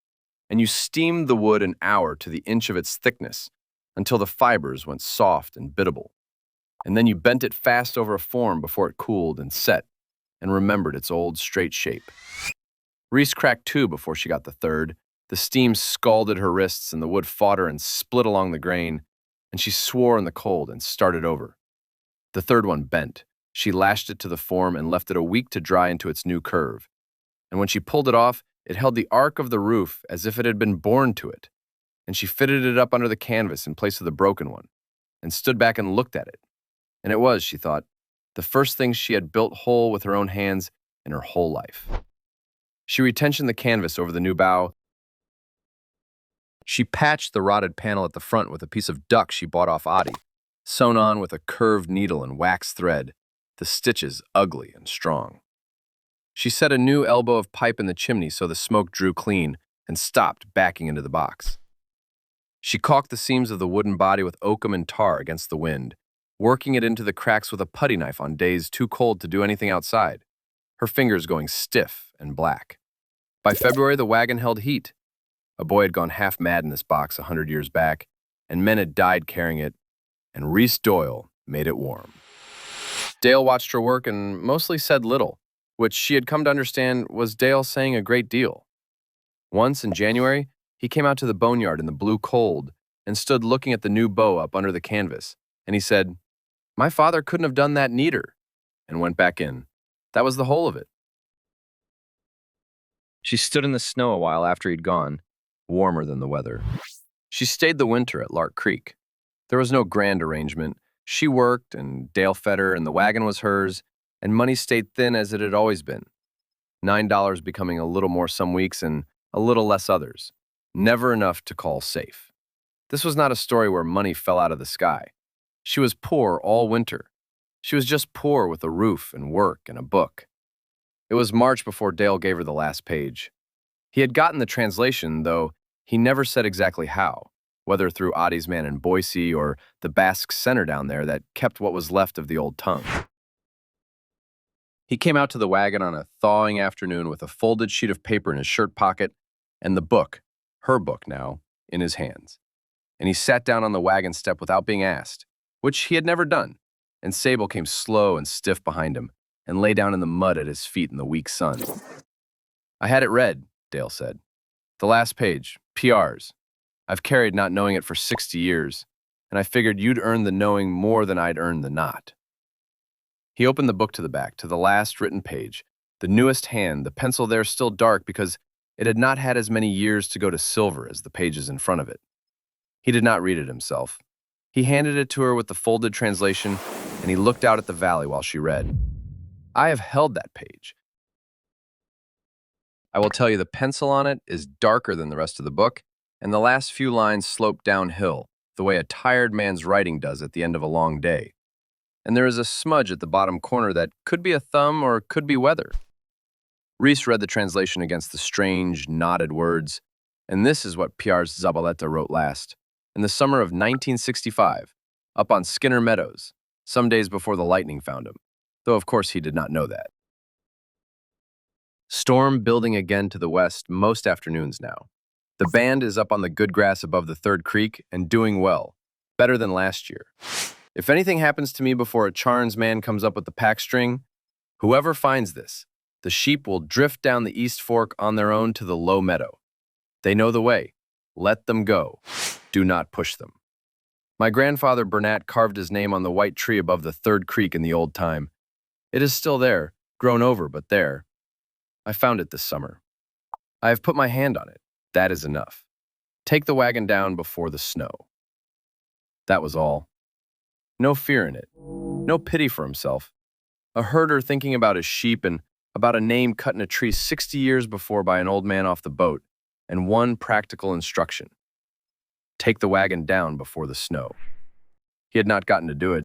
and you steamed the wood an hour to the inch of its thickness, until the fibers went soft and bittable. and then you bent it fast over a form before it cooled and set and remembered its old straight shape. Reese cracked two before she got the third. The steam scalded her wrists and the wood fought her and split along the grain, and she swore in the cold and started over. The third one bent. She lashed it to the form and left it a week to dry into its new curve. And when she pulled it off, it held the arc of the roof as if it had been born to it. And she fitted it up under the canvas in place of the broken one, and stood back and looked at it. And it was, she thought, the first thing she had built whole with her own hands in her whole life. She retensioned the canvas over the new bow. She patched the rotted panel at the front with a piece of duck she bought off Adi, sewn on with a curved needle and wax thread, the stitches ugly and strong. She set a new elbow of pipe in the chimney so the smoke drew clean and stopped backing into the box. She caulked the seams of the wooden body with oakum and tar against the wind, working it into the cracks with a putty knife on days too cold to do anything outside, her fingers going stiff and black. By February, the wagon held heat. A boy had gone half mad in this box 100 years back, and men had died carrying it, and Reese Doyle made it warm. Dale watched her work and mostly said little, which she had come to understand was Dale saying a great deal. Once in January, he came out to the boneyard in the blue cold and stood looking at the new bow up under the canvas, and he said, "My father couldn't have done that neater," and went back in. That was the whole of it. She stood in the snow a while after he'd gone, warmer than the weather. She stayed the winter at Lark Creek. There was no grand arrangement. She worked, and Dale fed her, and the wagon was hers, and money stayed thin as it had always been. $9 becoming a little more some weeks and a little less others. Never enough to call safe. This was not a story where money fell out of the sky. She was poor all winter. She was just poor with a roof and work and a book. It was March before Dale gave her the last page. He had gotten the translation, though he never said exactly how, whether through Adi's man in Boise or the Basque center down there that kept what was left of the old tongue. He came out to the wagon on a thawing afternoon with a folded sheet of paper in his shirt pocket and the book, her book now, in his hands. And he sat down on the wagon step without being asked, which he had never done, and Sable came slow and stiff behind him and lay down in the mud at his feet in the weak sun. "I had it read," Dale said. "The last page, PR's. I've carried not knowing it for 60 years, and I figured you'd earn the knowing more than I'd earn the not." He opened the book to the back, to the last written page, the newest hand, the pencil there still dark because it had not had as many years to go to silver as the pages in front of it. He did not read it himself. He handed it to her with the folded translation, and he looked out at the valley while she read. "I have held that page. I will tell you the pencil on it is darker than the rest of the book, and the last few lines slope downhill, the way a tired man's writing does at the end of a long day. And there is a smudge at the bottom corner that could be a thumb or could be weather." Reese read the translation against the strange, knotted words, and this is what Pierre's Zabaleta wrote last, in the summer of 1965, up on Skinner Meadows, some days before the lightning found him, though of course he did not know that. Storm building again to the west most afternoons now. The band is up on the good grass above the third creek and doing well, better than last year. If anything happens to me before a Charnes man comes up with the pack string, whoever finds this, the sheep will drift down the East Fork on their own to the low meadow. They know the way. Let them go. Do not push them. My grandfather Bernat carved his name on the white tree above the third creek in the old time. It is still there, grown over, but there. I found it this summer. I have put my hand on it. That is enough. Take the wagon down before the snow. That was all. No fear in it. No pity for himself. A herder thinking about his sheep and about a name cut in a tree 60 years before by an old man off the boat, and one practical instruction. Take the wagon down before the snow. He had not gotten to do it.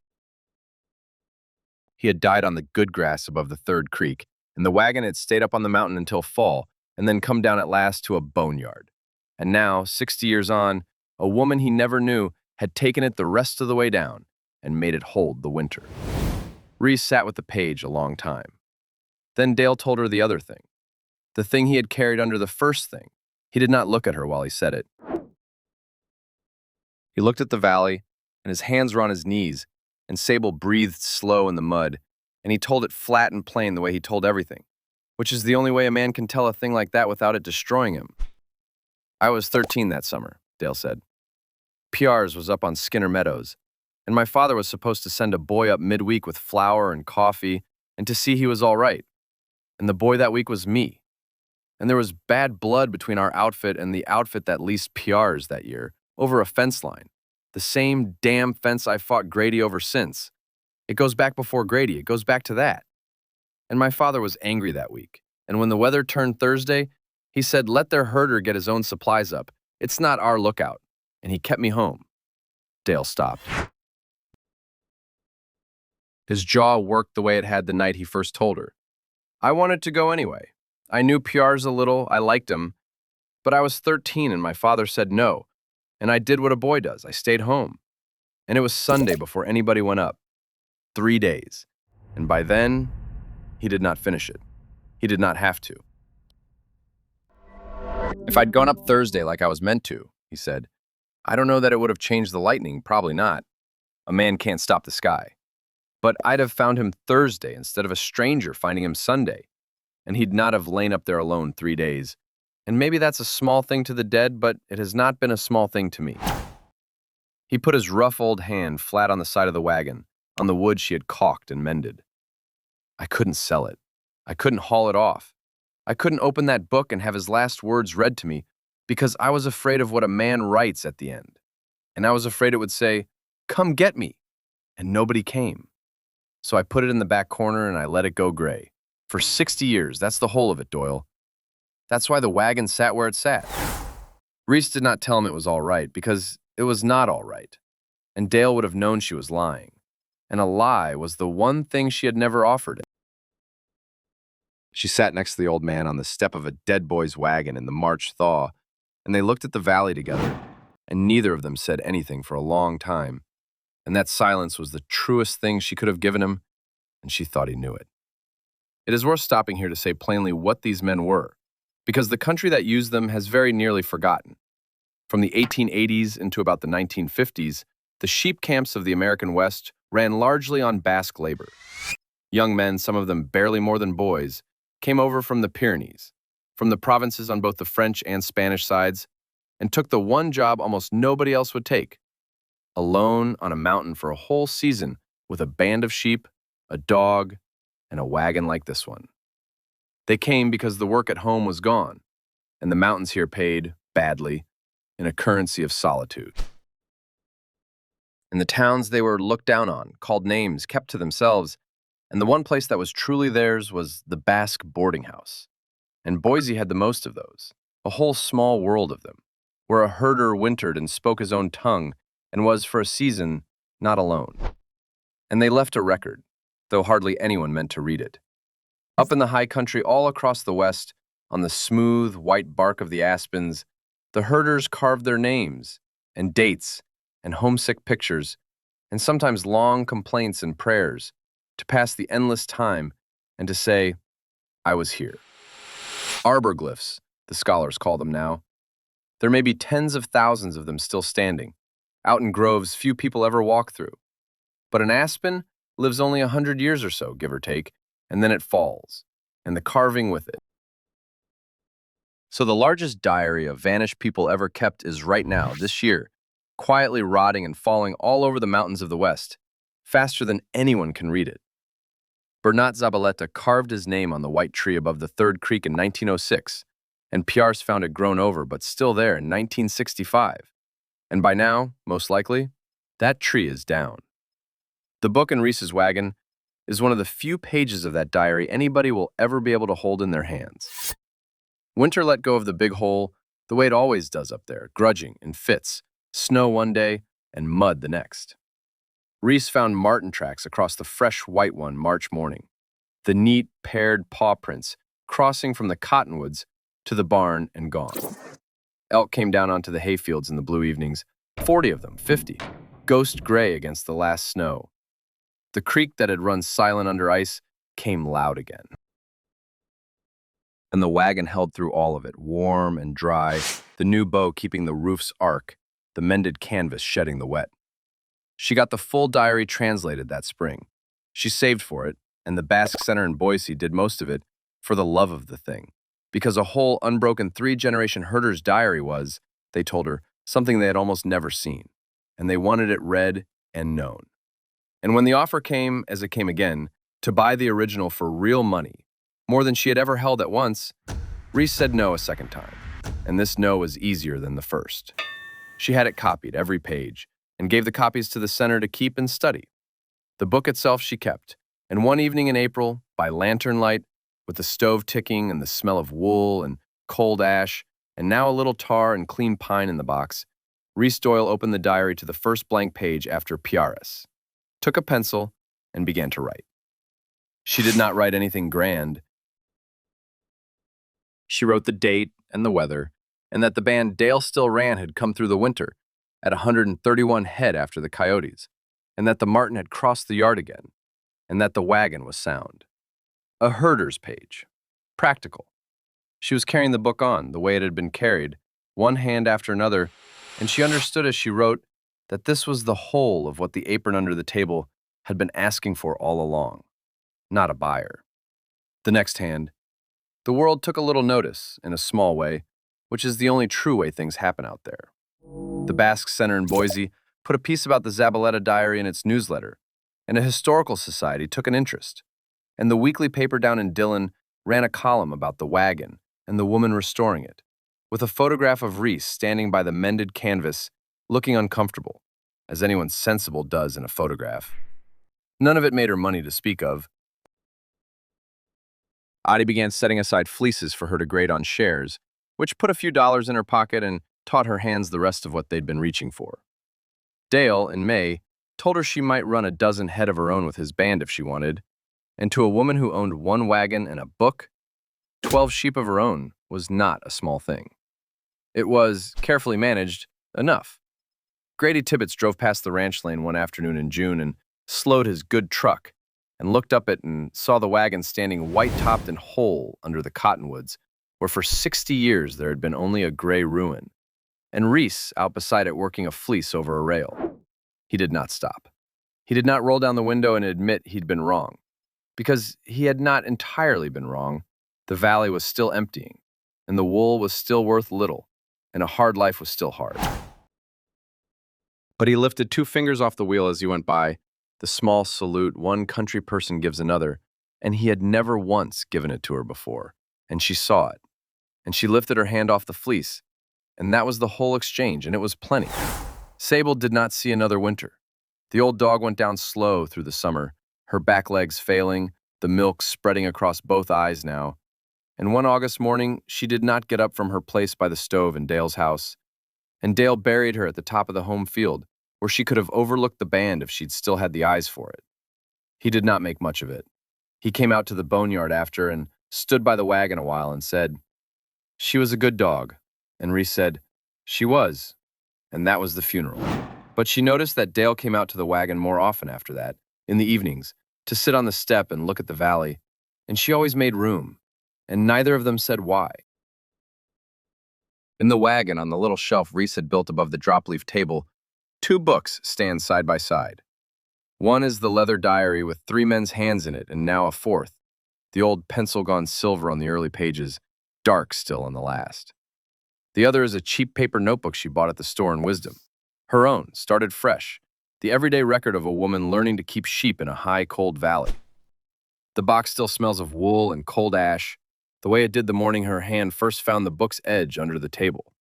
He had died on the good grass above the third creek, and the wagon had stayed up on the mountain until fall, and then come down at last to a boneyard. And now, 60 years on, a woman he never knew had taken it the rest of the way down and made it hold the winter. Reese sat with the page a long time. Then Dale told her the other thing, the thing he had carried under the first thing. He did not look at her while he said it. He looked at the valley, and his hands were on his knees, and Sable breathed slow in the mud, and he told it flat and plain the way he told everything, which is the only way a man can tell a thing like that without it destroying him. I was 13 that summer, Dale said. PR's was up on Skinner Meadows, and my father was supposed to send a boy up midweek with flour and coffee and to see he was all right. And the boy that week was me. And there was bad blood between our outfit and the outfit that leased PR's that year over a fence line. The same damn fence I fought Grady over since. It goes back before Grady. It goes back to that. And my father was angry that week. And when the weather turned Thursday, he said, let their herder get his own supplies up. It's not our lookout. And he kept me home. Dale stopped. His jaw worked the way it had the night he first told her. I wanted to go anyway. I knew PR's a little, I liked him, but I was 13 and my father said no, and I did what a boy does. I stayed home. And it was Sunday before anybody went up. 3 days. And by then, he did not finish it. He did not have to. If I'd gone up Thursday like I was meant to, he said, I don't know that it would have changed the lightning, probably not. A man can't stop the sky. But I'd have found him Thursday instead of a stranger finding him Sunday. And he'd not have lain up there alone 3 days. And maybe that's a small thing to the dead, but it has not been a small thing to me. He put his rough old hand flat on the side of the wagon, on the wood she had caulked and mended. I couldn't sell it. I couldn't haul it off. I couldn't open that book and have his last words read to me because I was afraid of what a man writes at the end. And I was afraid it would say, come get me. And nobody came. So I put it in the back corner and I let it go gray. For 60 years, that's the whole of it, Doyle. That's why the wagon sat where it sat. Reese did not tell him it was all right, because it was not all right. And Dale would have known she was lying. And a lie was the one thing she had never offered him. She sat next to the old man on the step of a dead boy's wagon in the March thaw, and they looked at the valley together, and neither of them said anything for a long time. And that silence was the truest thing she could have given him, and she thought he knew it. It is worth stopping here to say plainly what these men were, because the country that used them has very nearly forgotten. From the 1880s into about the 1950s, the sheep camps of the American West ran largely on Basque labor. Young men, some of them barely more than boys, came over from the Pyrenees, from the provinces on both the French and Spanish sides, and took the one job almost nobody else would take: alone on a mountain for a whole season with a band of sheep, a dog, and a wagon like this one. They came because the work at home was gone, and the mountains here paid, badly, in a currency of solitude. In the towns they were looked down on, called names, kept to themselves, and the one place that was truly theirs was the Basque boarding house. And Boise had the most of those, a whole small world of them, where a herder wintered and spoke his own tongue and was, for a season, not alone. And they left a record, though hardly anyone meant to read it. Up in the high country all across the West, on the smooth, white bark of the aspens, the herders carved their names and dates and homesick pictures, and sometimes long complaints and prayers, to pass the endless time and to say, I was here. Arborglyphs, the scholars call them now. There may be tens of thousands of them still standing, out in groves few people ever walk through. But an aspen lives only 100 years or so, give or take, and then it falls, and the carving with it. So the largest diary of vanished people ever kept is right now, this year, quietly rotting and falling all over the mountains of the West, faster than anyone can read it. Bernat Zabaleta carved his name on the white tree above the Third Creek in 1906, and Piars found it grown over but still there in 1965. And by now, most likely, that tree is down. The book in Reese's wagon is one of the few pages of that diary anybody will ever be able to hold in their hands. Winter let go of the big hole the way it always does up there, grudging in fits, snow one day and mud the next. Reese found marten tracks across the fresh white one March morning, the neat paired paw prints crossing from the cottonwoods to the barn and gone. Elk came down onto the hayfields in the blue evenings, 40 of them, 50, ghost gray against the last snow. The creek that had run silent under ice came loud again. And the wagon held through all of it, warm and dry, the new bow keeping the roof's arc, the mended canvas shedding the wet. She got the full diary translated that spring. She saved for it, and the Basque Center in Boise did most of it for the love of the thing. Because a whole unbroken three-generation herder's diary was, they told her, something they had almost never seen, and they wanted it read and known. And when the offer came, as it came again, to buy the original for real money, more than she had ever held at once, Reese said no a second time, and this no was easier than the first. She had it copied, every page, and gave the copies to the center to keep and study. The book itself she kept, and one evening in April, by lantern light, with the stove ticking and the smell of wool and cold ash, and now a little tar and clean pine in the box, Reese Doyle opened the diary to the first blank page after Piaris, took a pencil, and began to write. She did not write anything grand. She wrote the date and the weather, and that the band Dale Still Ran had come through the winter at 131 head after the coyotes, and that the marten had crossed the yard again, and that the wagon was sound. A herder's page. Practical. She was carrying the book on, the way it had been carried, one hand after another, and she understood as she wrote that this was the whole of what the apron under the table had been asking for all along, not a buyer. The next hand. The world took a little notice, in a small way, which is the only true way things happen out there. The Basque Center in Boise put a piece about the Zabaleta diary in its newsletter, and a historical society took an interest, and the weekly paper down in Dillon ran a column about the wagon and the woman restoring it, with a photograph of Reese standing by the mended canvas, looking uncomfortable, as anyone sensible does in a photograph. None of it made her money to speak of. Addie began setting aside fleeces for her to grade on shares, which put a few dollars in her pocket and taught her hands the rest of what they'd been reaching for. Dale, in May, told her she might run a dozen head of her own with his band if she wanted, and to a woman who owned one wagon and a book, 12 sheep of her own was not a small thing. It was, carefully managed, enough. Grady Tibbetts drove past the ranch lane one afternoon in June and slowed his good truck and looked up it and saw the wagon standing white-topped and whole under the cottonwoods, where for 60 years there had been only a gray ruin, and Reese out beside it working a fleece over a rail. He did not stop. He did not roll down the window and admit he'd been wrong, because he had not entirely been wrong. The valley was still emptying, and the wool was still worth little, and a hard life was still hard. But he lifted 2 fingers off the wheel as he went by, the small salute one country person gives another, and he had never once given it to her before, and she saw it, and she lifted her hand off the fleece, and that was the whole exchange, and it was plenty. Sable did not see another winter. The old dog went down slow through the summer, her back legs failing, the milk spreading across both eyes now, and one August morning she did not get up from her place by the stove in Dale's house, and Dale buried her at the top of the home field, where she could have overlooked the band if she'd still had the eyes for it. He did not make much of it. He came out to the boneyard after and stood by the wagon a while and said, "She was a good dog," and Reese said, "She was," and that was the funeral. But she noticed that Dale came out to the wagon more often after that, in the evenings, to sit on the step and look at the valley, and she always made room, and neither of them said why. In the wagon on the little shelf Reese had built above the drop-leaf table, 2 books stand side by side. One is the leather diary with 3 men's hands in it, and now a 4th, the old pencil gone silver on the early pages, dark still on the last. The other is a cheap paper notebook she bought at the store in Wisdom. Her own, started fresh, the everyday record of a woman learning to keep sheep in a high, cold valley. The box still smells of wool and cold ash, the way it did the morning her hand first found the book's edge under the table.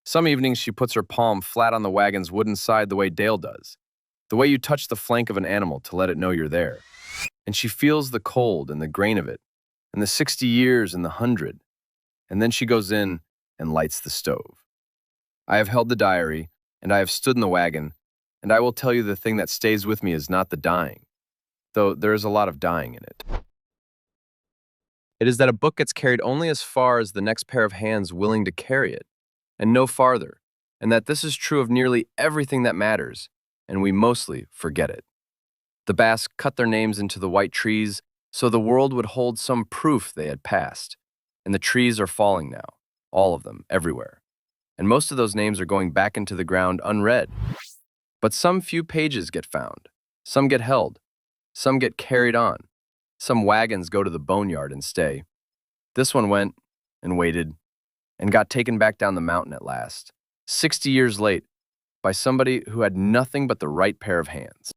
Some evenings she puts her palm flat on the wagon's wooden side the way Dale does, the way you touch the flank of an animal to let it know you're there. And she feels the cold and the grain of it, and the 60 years and the 100, and then she goes in and lights the stove. I have held the diary, and I have stood in the wagon, and I will tell you the thing that stays with me is not the dying, though there is a lot of dying in it. It is that a book gets carried only as far as the next pair of hands willing to carry it, and no farther, and that this is true of nearly everything that matters, and we mostly forget it. The Basque cut their names into the white trees so the world would hold some proof they had passed, and the trees are falling now, all of them, everywhere, and most of those names are going back into the ground unread. But some few pages get found, some get held, some get carried on, some wagons go to the boneyard and stay. This one went and waited and got taken back down the mountain at last, 60 years late, by somebody who had nothing but the right pair of hands.